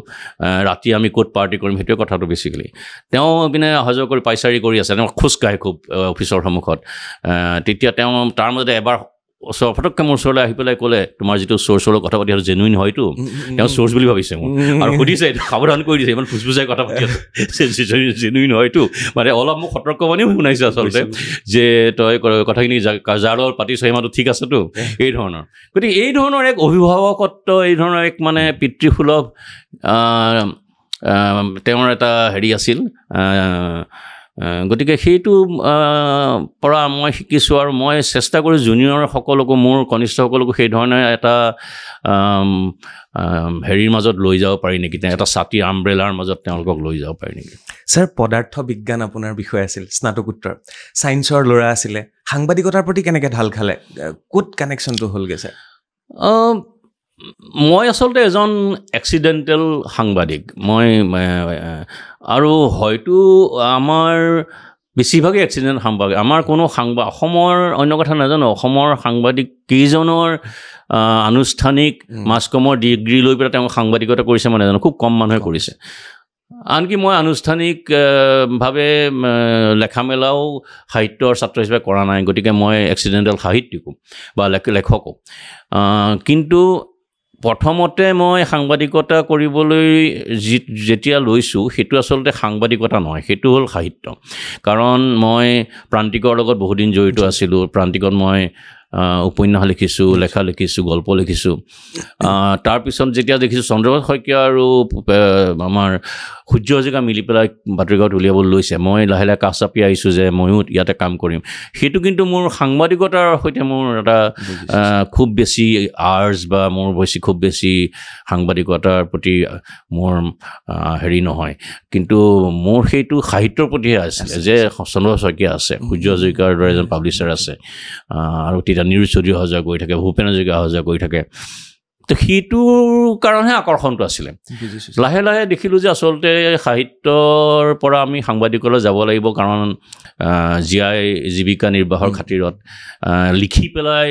ৰাতি আমি ক'ত পাৰ্টি কৰিম সেইটোৱে কথাটো বেছিকেলি তেওঁ পিনে অহা যোৱা কৰি পাইচাৰি কৰি আছে তেওঁ খোজকাঢ়ে খুব অফিচৰ সন্মুখত তেতিয়া তেওঁ তাৰ মাজতে এবাৰ ওচৰ ফটককৈ মোৰ ওচৰলৈ আহি পেলাই ক'লে তোমাৰ যিটো চ'ৰ্চৰ কথা পাতি আৰু জেনুইন হয়তো তেওঁ চ'ৰ্চ বুলি ভাবিছে মোক আৰু সুধিছে সাৱধান কৰি দিছে ইমান ফুচফুচাই কথা পাতি আছে জেনুইন হয়তো মানে অলপ মোক সতৰ্কবাণীও শুনাইছে আচলতে যে তই কথাখিনি যাৰ লগত পাতিছ সেই মানুহটো ঠিক আছেতো এই ধৰণৰ গতিকে এই ধৰণৰ এক অভিভাৱকত্ব এই ধৰণৰ এক মানে পিতৃসুলভ তেওঁৰ এটা হেৰি আছিল গতিকে সেইটো পৰা মই শিকিছোঁ আৰু মই চেষ্টা কৰি জুনিয়ৰ সকলকো মোৰ কনিষ্ঠসকলকো সেই ধৰণে এটা হেৰিৰ মাজত লৈ যাব পাৰি নেকি এটা ছাতি আমব্ৰেলাৰ মাজত তেওঁলোকক লৈ যাব পাৰি নেকি ছাৰ পদাৰ্থ বিজ্ঞান আপোনাৰ বিষয় আছিল স্নাতকোত্তৰ ছায়েন্সৰ ল'ৰা আছিলে সাংবাদিকতাৰ প্ৰতি কেনেকৈ ঢাল খালে ক'ত কানেকশ্যনটো হ'লগৈ ছাৰ মই আচলতে এজন এক্সিডেণ্টেল সাংবাদিক মই আৰু হয়তো আমাৰ বেছিভাগেই এক্সিডেণ্ট সাংবাদিক আমাৰ কোনো অসমৰ অন্য কথা নাজানো অসমৰ সাংবাদিক কেইজনৰ আনুষ্ঠানিক মাছ কমৰ ডিগ্ৰী লৈ পেলাই তেওঁ সাংবাদিকতা কৰিছে মই নাজানো খুব কম মানুহে কৰিছে আনকি মই আনুষ্ঠানিকভাৱে লেখা মেলাও সাহিত্যৰ ছাত্ৰ হিচাপে কৰা নাই গতিকে মই এক্সিডেণ্টেল সাহিত্যিকো বা লেখকো কিন্তু প্ৰথমতে মই সাংবাদিকতা কৰিবলৈ যেতিয়া লৈছোঁ সেইটো আচলতে সাংবাদিকতা নহয় সেইটো হ'ল সাহিত্য কাৰণ মই প্ৰান্তিকৰ লগত বহুদিন জড়িত আছিলোঁ প্ৰান্তিকত মই উপন্যাস লিখিছোঁ লেখা লিখিছোঁ গল্প লিখিছোঁ তাৰপিছত যেতিয়া দেখিছোঁ চন্দ্ৰপ্ৰসাদ শইকীয়া আৰু আমাৰ সূৰ্য হাজৰিকা মিলি পেলাই বাতৰিকাকত উলিয়াবলৈ লৈছে মই লাহে লাহে কাষ চাপি আহিছোঁ যে ময়ো ইয়াতে কাম কৰিম সেইটো কিন্তু মোৰ সাংবাদিকতাৰ সৈতে মোৰ এটা খুব বেছি আৰ্জ বা মোৰ খুব বেছি সাংবাদিকতাৰ প্ৰতি মোৰ হেৰি নহয় কিন্তু মোৰ সেইটো সাহিত্যৰ প্ৰতিহে আছিলে যে চন্দ্ৰপ্ৰসাদ শইকীয়া আছে সূৰ্য হাজৰিকাৰ দৰে এজন পাব্লিশ্বাৰ আছে আৰু তেতিয়া নীৰজ চৌধুৰী অহা যোৱা কৰি থাকে ভূপেন হাজৰিকা অহা যোৱা কৰি থাকে তো সেইটোৰ কাৰণেহে আকৰ্ষণটো আছিলে লাহে লাহে দেখিলোঁ যে আচলতে সাহিত্যৰ পৰা আমি সাংবাদিকলৈ যাব লাগিব কাৰণ জীৱিকা নিৰ্বাহৰ খাতিৰত লিখি পেলাই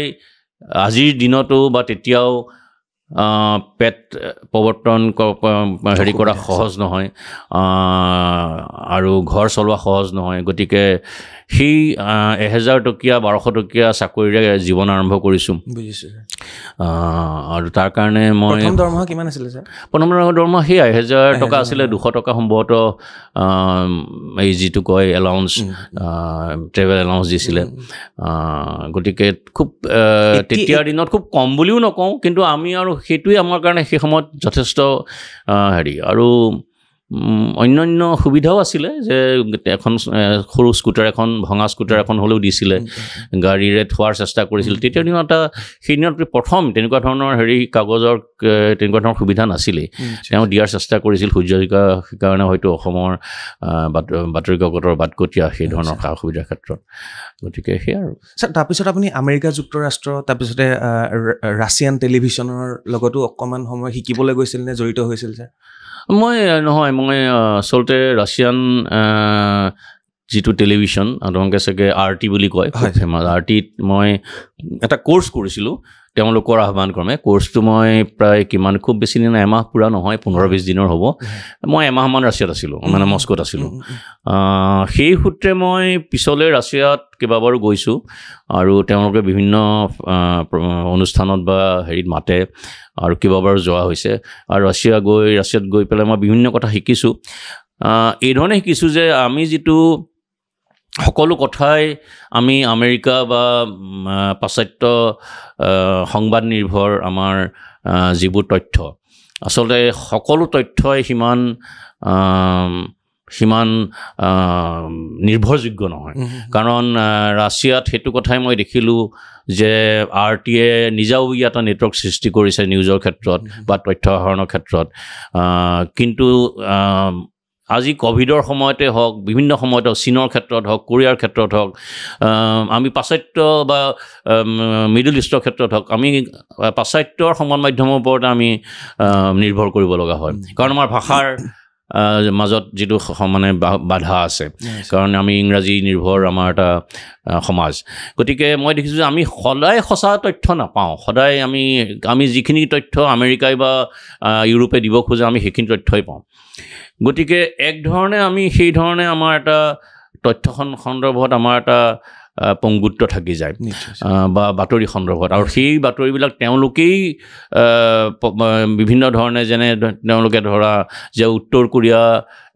আজিৰ দিনতো বা তেতিয়াও পেট প্ৰৱৰ্তন হেৰি কৰা সহজ নহয় আৰু ঘৰ চলোৱা সহজ নহয় গতিকে সেই 1000 টকীয়া 1200 টকীয়া চাকৰিৰে জীৱন আৰম্ভ কৰিছোঁ আৰু তাৰ কাৰণে মই প্ৰথম দৰমহা কিমান আছিলে ছাৰ প্ৰথম দৰমহা সেই 1000 টকা আছিলে 200 টকা সম্ভৱতঃ এই যিটো কয় এলাউন্স ট্ৰেভেল এলাউন্স দিছিলে গতিকে খুব তেতিয়াৰ দিনত খুব কম বুলিও নকওঁ কিন্তু আমি আৰু সেইটোৱে আমাৰ কাৰণে সেই সময়ত যথেষ্ট হেৰি আৰু অন্যান্য সুবিধাও আছিলে যে এখন সৰু স্কুটাৰ এখন ভঙা স্কুটাৰ এখন হ'লেও দিছিলে গাড়ীৰে থোৱাৰ চেষ্টা কৰিছিল তেতিয়া দিনত এটা সেই দিনত প্ৰথম তেনেকুৱা ধৰণৰ হেৰি কাগজৰ তেনেকুৱা ধৰণৰ সুবিধা নাছিলেই তেওঁ দিয়াৰ চেষ্টা কৰিছিল সূৰ্য হাজৰিকাৰ কাৰণে হয়তো অসমৰ বাতৰি কাকতৰ বাটকটীয়া সেই ধৰণৰ সা সুবিধাৰ ক্ষেত্ৰত গতিকে সেয়া আৰু ছাৰ তাৰপিছত আপুনি আমেৰিকা যুক্তৰাষ্ট্ৰ তাৰপিছতে ৰাছিয়ান টেলিভিশ্যনৰ লগতো অকণমান সময় শিকিবলৈ গৈছিল নে জড়িত হৈছিল ছাৰ মই আচলতে ৰাছিয়ান যিটো টেলিভিশ্যন আপোনালোকে চাগে RT বুলি কয় খুব ফেমাছ RTত মই এটা কোৰ্চ কৰিছিলোঁ তেওঁলোকৰ আহ্বান ক্ৰমে কোৰ্চটো মই প্ৰায় কিমান খুব বেছি দিন এমাহ পূৰা নহয় 15-20 দিনৰ হ'ব মই এমাহমান ৰাছিয়াত আছিলোঁ মানে মস্কোত আছিলোঁ সেই সূত্ৰে মই পিছলৈ ৰাছিয়াত কেইবাবাৰো গৈছোঁ আৰু তেওঁলোকে বিভিন্ন অনুষ্ঠানত বা হেৰিত মাতে আৰু কেইবাবাৰো যোৱা হৈছে আৰু ৰাছিয়াত গৈ পেলাই মই বিভিন্ন কথা শিকিছোঁ এই ধৰণে শিকিছোঁ যে আমি যিটো সকলো কথাই আমি আমেৰিকা বা পাশ্চাত্য সংবাদ নিৰ্ভৰ আমাৰ যিবোৰ তথ্য আচলতে সকলো তথ্যই সিমান নিৰ্ভৰযোগ্য নহয় কাৰণ ৰাছিয়াত সেইটো কথাই মই দেখিলোঁ যে RTয়ে নিজাববীয়া এটা নেটৱৰ্ক সৃষ্টি কৰিছে নিউজৰ ক্ষেত্ৰত বা তথ্য আহৰণৰ ক্ষেত্ৰত কিন্তু আজি ক'ভিডৰ সময়তে হওক বিভিন্ন সময়তে চীনৰ ক্ষেত্ৰত হওক কোৰিয়াৰ ক্ষেত্ৰত হওক আমি পাশ্চাত্য বা মিডল ইষ্টৰ ক্ষেত্ৰত হওক আমি পাশ্চাত্যৰ সংবাদ মাধ্যমৰ ওপৰতে আমি নিৰ্ভৰ কৰিব লগা হয় কাৰণ আমাৰ ভাষাৰ মাজত যিটো মানে বাধা আছে কাৰণ আমি ইংৰাজী নিৰ্ভৰ আমাৰ এটা সমাজ গতিকে মই দেখিছোঁ যে আমি সদায় সঁচা তথ্য নাপাওঁ সদায় আমি যিখিনি তথ্য আমেৰিকাই বা ইউৰোপে দিব খোজে আমি সেইখিনি তথ্যই পাওঁ গতিকে এক ধৰণে আমি সেই ধৰণে আমাৰ এটা তথ্য সন্দৰ্ভত আমাৰ এটা পংগুত্ব থাকি যায় বা বাতৰি সন্দৰ্ভত আৰু সেই বাতৰিবিলাক তেওঁলোকেই বিভিন্ন ধৰণে যেনে তেওঁলোকে ধৰা যে উত্তৰ কোৰিয়া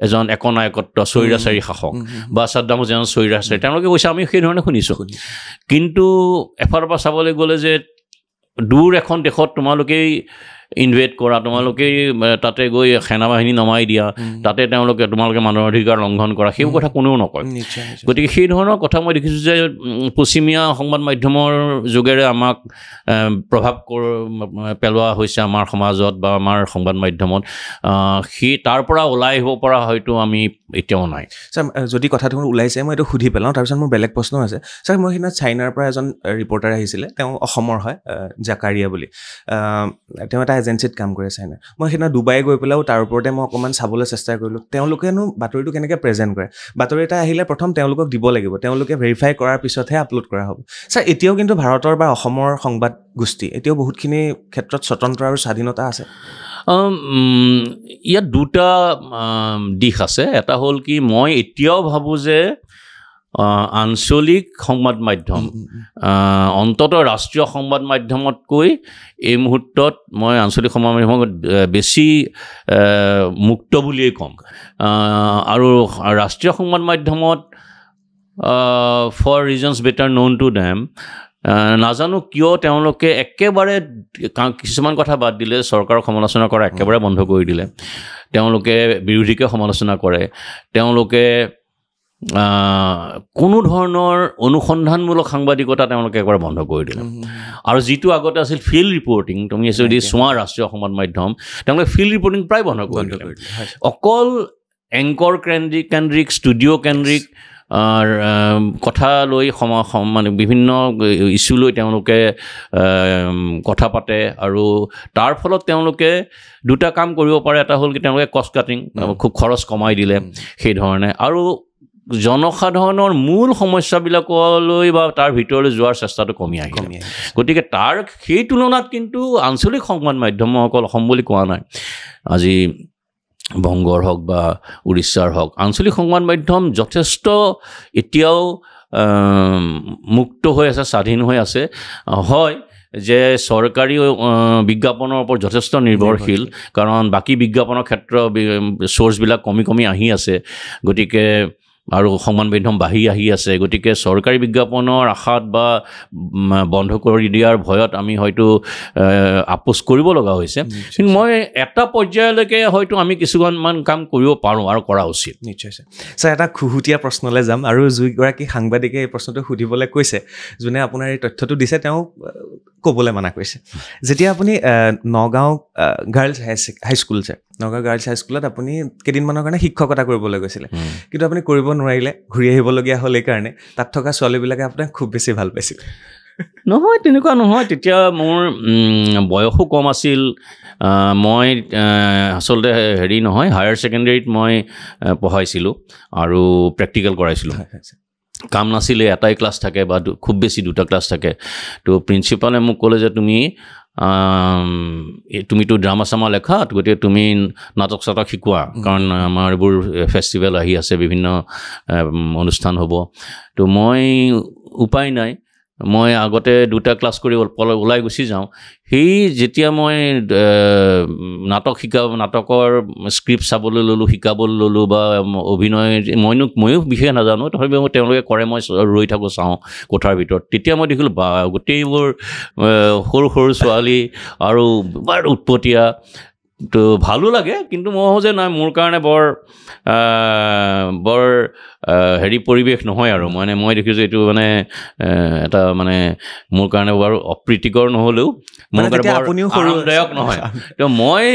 এজন একনায়কত্ব স্বৈৰাচাৰী শাসক বা ছাদ্দাম হুছেইন স্বৈৰাচাৰী তেওঁলোকে কৈছে আমি সেই ধৰণে শুনিছোঁ কিন্তু এফালৰ পৰা চাবলৈ গ'লে যে দূৰ এখন দেশত তোমালোকেই ইনভেট কৰা তোমালোকেই তাতে গৈ সেনাবাহিনী নমাই দিয়া তাতে তোমালোকে মানুহৰ অধিকাৰ লংঘন কৰা সেইবোৰ কথা কোনেও নকয় গতিকে সেই ধৰণৰ কথা মই দেখিছোঁ যে পশ্চিমীয়া সংবাদ মাধ্যমৰ যোগেৰে আমাক প্ৰভাৱ পেলোৱা হৈছে আমাৰ সমাজত বা আমাৰ সংবাদ মাধ্যমত সেই তাৰ পৰা ওলাই আহিব পৰা হয়তো আমি এতিয়াও নাই ছাৰ যদি কথাটো ওলাইছে মই এইটো সুধি পেলাওঁ তাৰপিছত মোৰ বেলেগ প্ৰশ্ন আছে ছাৰ মই সেইদিনা চাইনাৰ পৰা এজন ৰিপৰ্টাৰ আহিছিলে তেওঁ অসমৰ হয় জাকাৰিয়া বুলি তেওঁ এটা এজেঞ্চিত কাম কৰে চাইনা মই সেইদিনা ডুবাই গৈ পেলাইও তাৰ ওপৰতে মই অকণমান চাবলৈ চেষ্টা কৰিলোঁ তেওঁলোকেনো বাতৰিটো কেনেকৈ প্ৰেজেণ্ট কৰে বাতৰি এটা আহিলে প্ৰথম তেওঁলোকক দিব লাগিব তেওঁলোকে ভেৰিফাই কৰাৰ পিছতহে আপলোড কৰা হ'ব ছাৰ এতিয়াও কিন্তু ভাৰতৰ বা অসমৰ সংবাদ গোষ্ঠী এতিয়াও বহুতখিনি ক্ষেত্ৰত স্বতন্ত্ৰ আৰু স্বাধীনতা আছে ইয়াত দুটা দিশ আছে এটা হ'ল কি মই এতিয়াও ভাবোঁ যে আঞ্চলিক সংবাদ মাধ্যম অন্ততঃ ৰাষ্ট্ৰীয় সংবাদ মাধ্যমতকৈ এই মুহূৰ্তত মই আঞ্চলিক সংবাদ মাধ্যমক বেছি মুক্ত বুলিয়েই ক'ম আৰু ৰাষ্ট্ৰীয় সংবাদ মাধ্যমত for reasons better known to them নাজানো কিয় তেওঁলোকে একেবাৰে কিছুমান কথা বাদ দিলে চৰকাৰক সমালোচনা কৰা একেবাৰে বন্ধ কৰি দিলে তেওঁলোকে বিৰোধীকে সমালোচনা কৰে তেওঁলোকে কোনো ধৰণৰ অনুসন্ধানমূলক সাংবাদিকতা তেওঁলোকে একবাৰে বন্ধ কৰি দিলে আৰু যিটো আগতে আছিল ফিল্ড ৰিপৰ্টিং তুমি যদি চোৱা ৰাষ্ট্ৰীয় সংবাদ মাধ্যম তেওঁলোকে ফিল্ড ৰিপৰ্টিং প্ৰায় বন্ধ কৰি দিলে অকল এংকৰ কেন্দ্ৰিক ষ্টুডিঅ' কেন্দ্ৰিক কথা লৈ মানে বিভিন্ন ইছ্যু লৈ তেওঁলোকে কথা পাতে আৰু তাৰ ফলত তেওঁলোকে দুটা কাম কৰিব পাৰে এটা হ'ল কি তেওঁলোকে কষ্ট কাটিং খুব খৰচ কমাই দিলে সেইধৰণে আৰু জনসাধাৰণৰ মূল সমস্যাবিলাকলৈ বা তাৰ ভিতৰলৈ যোৱাৰ চেষ্টাটো কমি আহিলে গতিকে তাৰ সেই তুলনাত কিন্তু আঞ্চলিক সংবাদ মাধ্যম অকল অসম বুলি কোৱা নাই আজি বংগৰ হওক বা উৰিষ্যাৰ হওক আঞ্চলিক সংবাদ মাধ্যম যথেষ্ট এতিয়াও মুক্ত হৈ আছে স্বাধীন হৈ আছে হয় যে চৰকাৰী বিজ্ঞাপনৰ ওপৰত যথেষ্ট নিৰ্ভৰশীল কাৰণ বাকী বিজ্ঞাপনৰ ক্ষেত্ৰ চ'ৰ্চবিলাক কমি আহি আছে গতিকে আৰু সংবাদ মাধ্যম বাঢ়ি আহি আছে গতিকে চৰকাৰী বিজ্ঞাপনৰ আশাত বা বন্ধ কৰি দিয়াৰ ভয়ত আমি হয়তো আপোচ কৰিব লগা হৈছে কিন্তু মই এটা পৰ্যায়লৈকে হয়তো আমি কিছুমান কাম কৰিব পাৰোঁ আৰু কৰা উচিত নিশ্চয় ছাৰ এটা খুহুতীয়া প্ৰশ্নলৈ যাম আৰু যিগৰাকী সাংবাদিকে এই প্ৰশ্নটো সুধিবলৈ কৈছে যোনে আপোনাৰ এই তথ্যটো দিছে তেওঁ ক'বলৈ মানা কৰিছে যেতিয়া আপুনি নগাঁও গাৰ্লছ হাইস্কুল আছে নগাঁও গাৰ্লছ হাইস্কুলত আপুনি কেইদিনমানৰ কাৰণে শিক্ষকতা কৰিবলৈ গৈছিলে কিন্তু আপুনি কৰিব নোৱাৰিলে ঘূৰি আহিবলগীয়া হ'ল এইকাৰণে তাত থকা ছোৱালীবিলাকে আপোনাক খুব বেছি ভাল পাইছিল নহয় তেনেকুৱা নহয় তেতিয়া মোৰ বয়সো কম আছিল মই আচলতে হেৰি নহয় হায়াৰ ছেকেণ্ডেৰীত মই পঢ়াইছিলোঁ আৰু প্ৰেক্টিকেল কৰাইছিলোঁ কাম নাছিলে এটাই ক্লাছ থাকে বা খুব বেছি দুটা ক্লাছ থাকে তো প্ৰিন্সিপালে মোক ক'লে যে তুমিতো ড্ৰামা চামা লেখা গতিকে তুমি নাটক চাটক শিকোৱা কাৰণ আমাৰ এইবোৰ ফেষ্টিভেল আহি আছে বিভিন্ন অনুষ্ঠান হ'ব তো মই উপায় নাই মই আগতে দুটা ক্লাছ কৰি ওলাই গুচি যাওঁ সেই যেতিয়া মই নাটকৰ স্ক্ৰিপ্ট চাবলৈ ল'লোঁ শিকাবলৈ ল'লোঁ বা অভিনয় ময়ো বিশেষ নাজানো তথাপিও তেওঁলোকে কৰে মই ৰৈ থাকোঁ চাওঁ কোঠাৰ ভিতৰত তেতিয়া মই দেখিলোঁ বা গোটেইবোৰ সৰু সৰু ছোৱালী আৰু বৰ উৎপতীয়া তো ভালো লাগে কিন্তু মই ভাবোঁ যে নাই মোৰ কাৰণে বৰ হেৰি পৰিৱেশ নহয় আৰু মানে মই দেখিছোঁ এইটো মানে এটা মানে মোৰ কাৰণে বাৰু অপ্ৰীতিকৰ নহ'লেও মোৰ কাৰণে বৰ আৰামদায়ক নহয় তো মই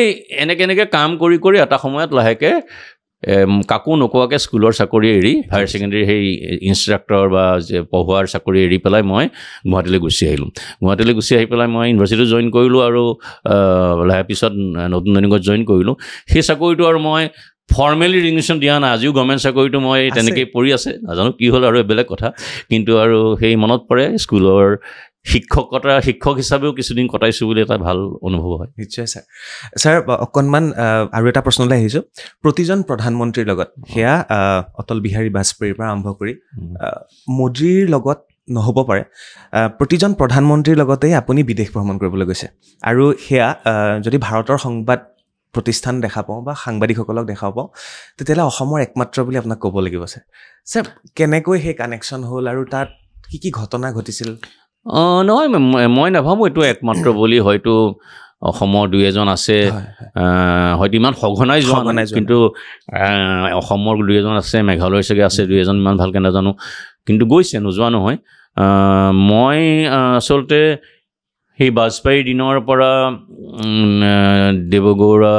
এনেকৈ কাম কৰি এটা সময়ত লাহেকৈ কাকো নোকোৱাকৈ স্কুলৰ চাকৰি এৰি হায়াৰ ছেকেণ্ডেৰী সেই ইনষ্ট্ৰাক্টৰ বা পঢ়োৱাৰ চাকৰি এৰি পেলাই মই গুৱাহাটীলৈ গুচি আহিলোঁ গুৱাহাটীলৈ গুচি আহি পেলাই মই ইউনিভাৰ্চিটিত জইন কৰিলোঁ আৰু লাহে পিছত নতুন দৈনিকত জইন কৰিলোঁ সেই চাকৰিটো আৰু মই ফৰ্মেলি ৰিজিগনেশ্যন দিয়া নাই আজিও গভৰ্ণমেণ্ট চাকৰিটো মই তেনেকৈয়ে পৰি আছে নাজানো কি হ'ল আৰু বেলেগ কথা কিন্তু আৰু সেই মনত পৰে স্কুলৰ শিক্ষক হিচাপেও কিছুদিন কটাইছোঁ বুলি এটা ভাল অনুভৱ হয় নিশ্চয় ছাৰ অকণমান আৰু এটা প্ৰশ্নলৈ আহিছোঁ প্ৰতিজন প্ৰধানমন্ত্ৰীৰ লগত সেয়া অটল বিহাৰী বাজপেয়ীৰ পৰা আৰম্ভ কৰি মোদীৰ লগত নহ'ব পাৰে প্ৰতিজন প্ৰধানমন্ত্ৰীৰ লগতেই আপুনি বিদেশ ভ্ৰমণ কৰিবলৈ গৈছে আৰু সেয়া যদি ভাৰতৰ সংবাদ প্ৰতিষ্ঠান দেখা পাওঁ বা সাংবাদিকসকলক দেখা পাওঁ তেতিয়াহ'লে অসমৰ একমাত্ৰ বুলি আপোনাক ক'ব লাগিব ছাৰ কেনেকৈ সেই কানেকশ্যন হ'ল আৰু তাত কি কি ঘটনা ঘটিছিল নহয় মই নাভাবোঁ এইটো একমাত্ৰ বুলি হয়তো অসমৰ দুই এজন আছে হয়তো ইমান সঘনাই যোৱা নাই কিন্তু অসমৰ দুই এজন আছে মেঘালয়ৰ চাগে আছে দুই এজন ইমান ভালকৈ নাজানো কিন্তু গৈছে নোযোৱা নহয় মই আচলতে সেই বাজপেয়ীৰ দিনৰ পৰা দেৱগৌড়া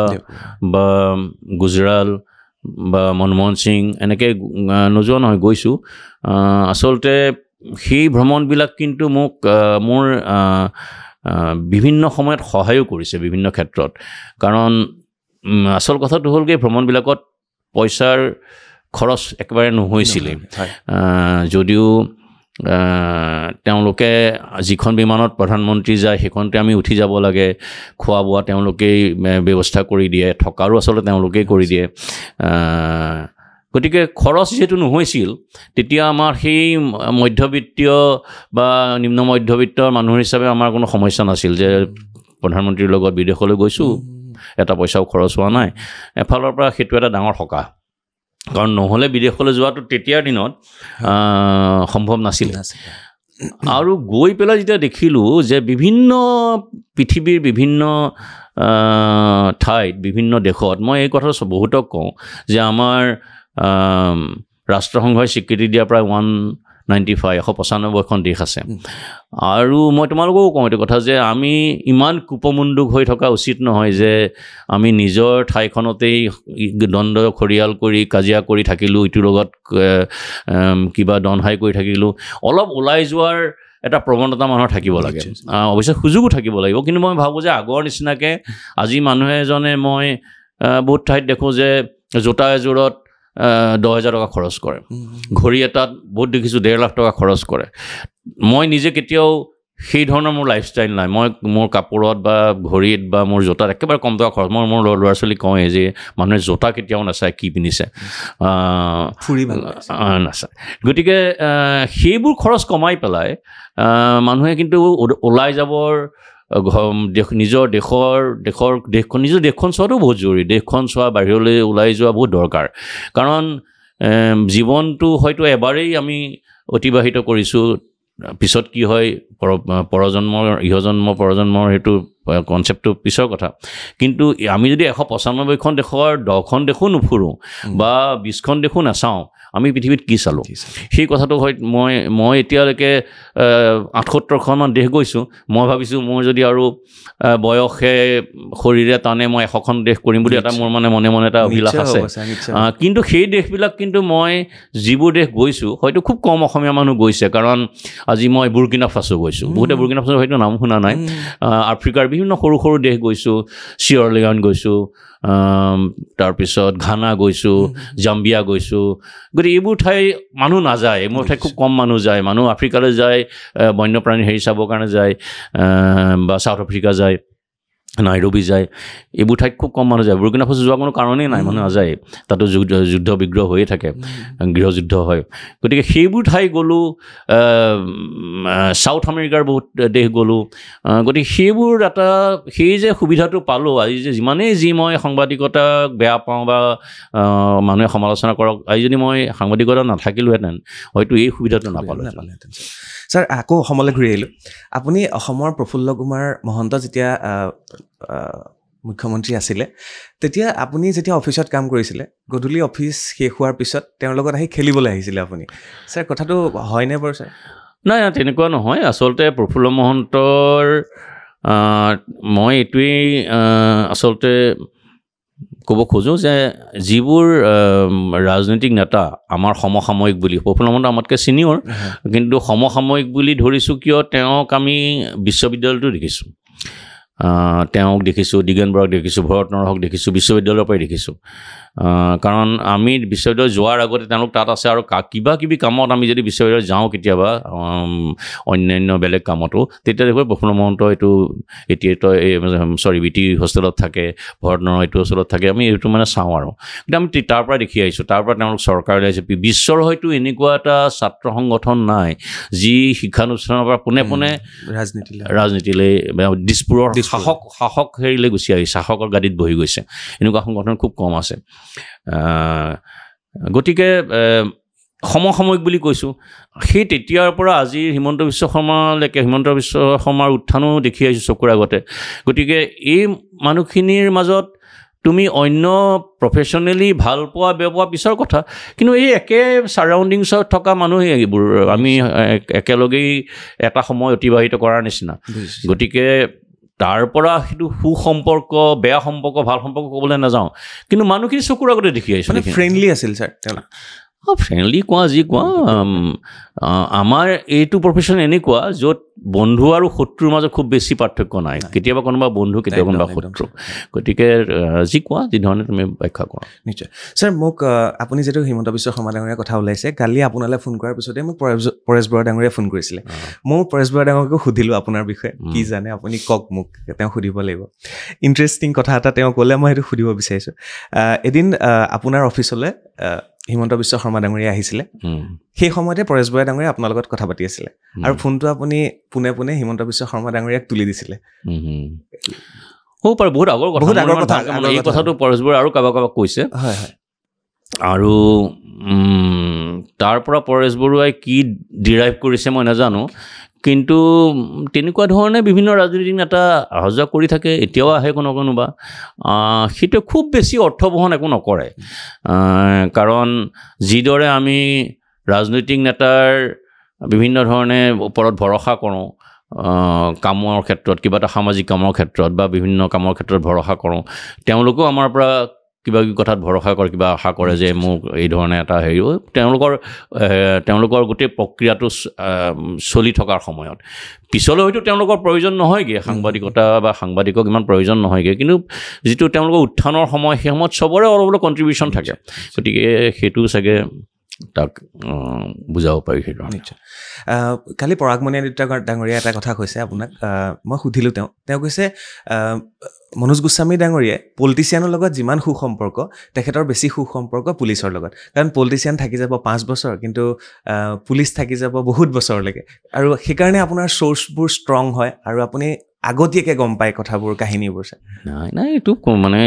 বা গুজৰাল বা মনমোহন সিং এনেকৈ নোযোৱা নহয় গৈছোঁ আচলতে সেই ভ্ৰমণবিলাক কিন্তু মোক মোৰ বিভিন্ন সময়ত সহায়ো কৰিছে বিভিন্ন ক্ষেত্ৰত কাৰণ আচল কথাটো হ'ল কি ভ্ৰমণবিলাকত পইচাৰ খৰচ একেবাৰে নহৈছিলে যদিও তেওঁলোকে যিখন বিমানত প্ৰধানমন্ত্ৰী যায় সেইখনতে আমি উঠি যাব লাগে খোৱা বোৱা তেওঁলোকেই ব্যৱস্থা কৰি দিয়ে থকাৰো আচলতে তেওঁলোকেই কৰি দিয়ে গতিকে খৰচ যিহেতু নহৈছিল তেতিয়া আমাৰ সেই মধ্যবিত্তীয় বা নিম্ন মধ্যবিত্তৰ মানুহ হিচাপে আমাৰ কোনো সমস্যা নাছিল যে প্ৰধানমন্ত্ৰীৰ লগত বিদেশলৈ গৈছোঁ এটা পইচাও খৰচ হোৱা নাই এফালৰ পৰা সেইটো এটা ডাঙৰ সকাহ কাৰণ নহ'লে বিদেশলৈ যোৱাটো তেতিয়াৰ দিনত সম্ভৱ নাছিল আৰু গৈ পেলাই যেতিয়া দেখিলোঁ যে বিভিন্ন পৃথিৱীৰ বিভিন্ন ঠাইত বিভিন্ন দেশত মই এই কথা বহুতক কওঁ যে আমাৰ ৰাষ্ট্ৰসংঘই স্বীকৃতি দিয়া প্ৰায় 195খন দেশ আছে আৰু মই তোমালোকেও কওঁ এইটো কথা যে আমি ইমান কুপমুণ্ডুক হৈ থকা উচিত নহয় যে আমি নিজৰ ঠাইখনতেই দ্বন্দ্ব খৰিয়াল কৰি কাজিয়া কৰি থাকিলোঁ ইটোৰ লগত কিবা দনহাই কৰি থাকিলোঁ অলপ ওলাই যোৱাৰ এটা প্ৰৱণতা মানুহৰ থাকিব লাগে অৱশ্যে সুযোগো থাকিব লাগিব কিন্তু মই ভাবোঁ যে আগৰ নিচিনাকৈ আজি মানুহ এজনে মই বহুত ঠাইত দেখোঁ যে জোতা এযোৰত 10,000 টকা খৰচ কৰে ঘড়ী এটাত বহুত দেখিছোঁ 1.5 লাখ টকা খৰচ কৰে মই নিজে কেতিয়াও সেই ধৰণৰ মোৰ লাইফষ্টাইল নাই মই মোৰ কাপোৰত বা ঘড়ীত বা মোৰ জোতাত একেবাৰে কম টকা খৰচ মই মোৰ ল'ৰা ছোৱালীক কওঁৱেই যে মানুহে জোতা কেতিয়াও নাচায় কি পিন্ধিছে নাচায় গতিকে সেইবোৰ খৰচ কমাই পেলাই মানুহে কিন্তু ওলাই যাবৰ নিজৰ নিজৰ দেশখন চোৱাটো বহুত জৰুৰী দেশখন চোৱা বাহিৰলৈ ওলাই যোৱা বহুত দৰকাৰ কাৰণ জীৱনটো হয়তো এবাৰেই আমি অতিবাহিত কৰিছোঁ পিছত কি হয় পৰজন্মৰ পৰজন্মৰ সেইটো কনচেপ্টটো পিছৰ কথা কিন্তু আমি যদি 195খন দেশৰ 10খন দেশো নুফুৰোঁ বা 20খন দেশো নাচাওঁ আমি পৃথিৱীত কি চালোঁ সেই কথাটো হয় মই এতিয়ালৈকে 78খনমান দেশ গৈছোঁ মই ভাবিছোঁ মোৰ যদি আৰু বয়সে শৰীৰে টানে মই 100খন দেশ কৰিম বুলি এটা মোৰ মনে মনে এটা অভিলাষ আছে কিন্তু সেই দেশবিলাক কিন্তু মই যিবোৰ দেশ গৈছোঁ হয়তো খুব কম অসমীয়া মানুহ গৈছে কাৰণ আজি মই বুৰ্কিনা ফাছো গৈছোঁ বহুতে বুৰ্কিনা ফাছো হয়তো নাম শুনা নাই আফ্ৰিকাৰ বিভিন্ন সৰু সৰু দেশ গৈছোঁ চিয়েৰা লিঅ'ন গৈছোঁ তাৰপিছত ঘানা গৈছোঁ জাম্বিয়া গৈছোঁ গতিকে এইবোৰ ঠাই মানুহ নাযায় এইবোৰ ঠাই খুব কম মানুহ যায় মানুহ আফ্ৰিকালৈ যায় বন্যপ্ৰাণী হেৰি চাবৰ কাৰণে যায় বা চাউথ আফ্ৰিকা যায় নাইৰোবি যায় এইবোৰ ঠাইত খুব কম মানুহ যায় বুৰ্কিনা ফাছো যোৱাৰ কোনো কাৰণেই নাই মানুহ নাযায় তাতো যুদ্ধ বিগ্ৰহ হৈয়ে থাকে গৃহযুদ্ধ হয় গতিকে সেইবোৰ ঠাই গ'লোঁ চাউথ আমেৰিকাৰ বহুত দেশ গ'লোঁ গতিকে সেইবোৰ এটা সেই যে সুবিধাটো পালোঁ আজি যে যিমানেই যি মই সাংবাদিকতাক বেয়া পাওঁ বা মানুহে সমালোচনা কৰক আজি যদি মই সাংবাদিকতা নাথাকিলোহেঁতেন হয়তো এই সুবিধাটো নাপালোহেঁতেন ছাৰ আকৌ অসমলৈ ঘূৰি আহিলোঁ আপুনি অসমৰ প্ৰফুল্ল কুমাৰ মহন্ত যেতিয়া মুখ্যমন্ত্ৰী আছিলে তেতিয়া আপুনি যেতিয়া অফিচত কাম কৰিছিলে গধূলি অফিচ শেষ হোৱাৰ পিছত তেওঁৰ লগত আহি খেলিবলৈ আহিছিলে আপুনি ছাৰ কথাটো হয়নে বাৰু ছাৰ নাই তেনেকুৱা নহয় আচলতে প্ৰফুল্ল মহন্তৰ মই এইটোৱেই আচলতে ক'ব খোজোঁ যে যিবোৰ ৰাজনৈতিক নেতা আমাৰ সমসাময়িক বুলি, প্ৰফুল্ল মহন্ত আমাতকৈ ছিনিয়ৰ, কিন্তু সমসাময়িক বুলি ধৰিছোঁ কিয় তেওঁক আমি বিশ্ববিদ্যালয়তো দেখিছোঁ, তেওঁক দেখিছোঁ, দিগেন বৰাক দেখিছোঁ, ভৰত নৰহক দেখিছোঁ, বিশ্ববিদ্যালয়ৰ পৰাই দেখিছোঁ। কাৰণ আমি বিশ্ববিদ্যালয় যোৱাৰ আগতে তেওঁলোক তাত আছে, আৰু কিবা কিবি কামত আমি যদি বিশ্ববিদ্যালয় যাওঁ কেতিয়াবা অন্যান্য বেলেগ কামতো, তেতিয়া দেখোঁ প্ৰফুল্ল মহন্ত এইটো এতিয়াতো বিটি হোষ্টেলত থাকে, ভৰত নৰহ এইটো হোষ্টেলত থাকে, আমি এইটো মানে চাওঁ। আৰু কিন্তু আমি তাৰ পৰা দেখি আহিছোঁ, তাৰ পৰা তেওঁলোক চৰকাৰলৈ আহিছে। বিশ্বৰ হয়তো এনেকুৱা এটা ছাত্ৰ সংগঠন নাই যি শিক্ষানুষ্ঠানৰ পৰা পোনে পোনে ৰাজনীতিলৈ দিছপুৰৰ শাসক হেৰিলৈ গুচি আহিছে, শাসকৰ গাদীত বহি গৈছে। এনেকুৱা সংগঠন খুব কম আছে। গতিকে সমসাময়িক বুলি কৈছোঁ, সেই তেতিয়াৰ পৰা আজি হিমন্ত বিশ্ব শৰ্মালৈকে, হিমন্ত বিশ্ব শৰ্মাৰ উত্থানো দেখি আহিছোঁ চকুৰ আগতে। গতিকে এই মানুহখিনিৰ মাজত তুমি অন্য প্ৰফেশ্যনেলি ভাল পোৱা বেয়া পোৱা পিছৰ কথা, কিন্তু এই একে ছাৰাউণ্ডিংছত থকা মানুহ এইবোৰ আমি একেলগেই এটা সময় অতিবাহিত কৰাৰ নিচিনা। গতিকে তাৰ পৰা সেইটো সুসম্পৰ্ক, বেয়া সম্পৰ্ক, ভাল সম্পৰ্ক ক'বলৈ নাযাওঁ, কিন্তু মানুহখিনি চকুৰ আগতে দেখি আহিছোঁ। ফ্ৰেণ্ডলি আছিল ছাৰ তেওঁ? ফ্ৰেণ্ডলি কোৱা যি কোৱা, আমাৰ এইটো প্ৰফেশ্যন এনেকুৱা য'ত বন্ধু আৰু শত্ৰুৰ মাজত খুব বেছি পাৰ্থক্য নাই। কেতিয়াবা কোনোবা বন্ধু, কেতিয়াবা কোনোবা শত্ৰু। গতিকে যি কোৱা, যি ধৰণে তুমি ব্যাখ্যা কৰা। নিশ্চয় ছাৰ। মোক আপুনি যিহেতু হিমন্ত বিশ্ব শৰ্মা ডাঙৰীয়াৰ কথা ওলাইছে, কালি আপোনালৈ ফোন কৰাৰ পিছতে মোক পৰেশ বৰা ডাঙৰীয়াই ফোন কৰিছিলে। মই পৰেশ বৰা ডাঙৰীয়াকো সুধিলোঁ আপোনাৰ বিষয়ে, কি জানে আপুনি কওক মোক, তেওঁ সুধিব লাগিব। ইণ্টাৰেষ্টিং কথা এটা তেওঁ ক'লে, মই সেইটো সুধিব বিচাৰিছোঁ। এদিন আপোনাৰ অফিচলৈ হিমন্ত বিশ্ব শৰ্মা ডাঙৰীয়া আহিছিলে, সেই সময়তে পৰেশ বৰা ডাঙৰীয়া আপোনাৰ লগত কথা পাতি আছিলে, আৰু ফোনটো আপুনি পোনে পোনে হিমন্ত বিশ্ব শৰ্মা ডাঙৰীয়াক তুলি দিছিলে। হ'ব পাৰে, বহুত আগৰ কথা। এই কথাটো পৰেশ বৰাই আৰু কাৰোবাক কৈছে। হয় হয়। আৰু তাৰ পৰা পৰেশ বৰুৱাই কি ডিৰাইভ কৰিছে মই নাজানো, কিন্তু তেনেকুৱা ধৰণে বিভিন্ন ৰাজনৈতিক নেতা অহা যোৱা কৰি থাকে, এতিয়াও আহে কোনোবা। সেইটো খুব বেছি অৰ্থবহন একো নকৰে, কাৰণ যিদৰে আমি ৰাজনৈতিক নেতাৰ বিভিন্ন ধৰণে ওপৰত ভৰসা কৰোঁ, কামৰ ক্ষেত্ৰত, কিবা এটা সামাজিক কামৰ ক্ষেত্ৰত বা বিভিন্ন কামৰ ক্ষেত্ৰত ভৰসা কৰোঁ, তেওঁলোকেও আমাৰ পৰা কিবা কিবি কথাত ভৰসা কৰে, কিবা আশা কৰে যে মোক এই ধৰণে এটা হেৰি। তেওঁলোকৰ গোটেই প্ৰক্ৰিয়াটো চলি থকাৰ সময়ত পিছলৈ হয়তো তেওঁলোকৰ প্ৰয়োজন নহয়গৈ, সাংবাদিকতা বা সাংবাদিকক ইমান প্ৰয়োজন নহয়গৈ, কিন্তু যিটো তেওঁলোকৰ উত্থানৰ সময়, সেই সময়ত চবৰে অলপ অলপ কণ্ট্ৰিবিউশ্যন থাকে। গতিকে সেইটো চাগে তাক বুজাব পাৰি সেইটো। নিশ্চয়। কালি পৰাগমণি আদিত্য ডাঙৰীয়া এটা কথা কৈছে আপোনাক, মই সুধিলোঁ, তেওঁ কৈছে মনোজ গোস্বামী ডাঙৰীয়াই পলিটিচিয়ানৰ লগত যিমান সুসম্পৰ্ক, তেখেতৰ বেছি সুসম্পৰ্ক পুলিচৰ লগত। কাৰণ পলিটিচিয়ান থাকি যাব 5 বছৰ, কিন্তু পুলিচ থাকি যাব বহুত বছৰলৈকে, আৰু সেইকাৰণে আপোনাৰ চ'ৰ্চবোৰ ষ্ট্ৰং হয়, আৰু আপুনি আগতীয়াকৈ গম পায় কথাবোৰ, কাহিনীবোৰ। নাই এইটো মানে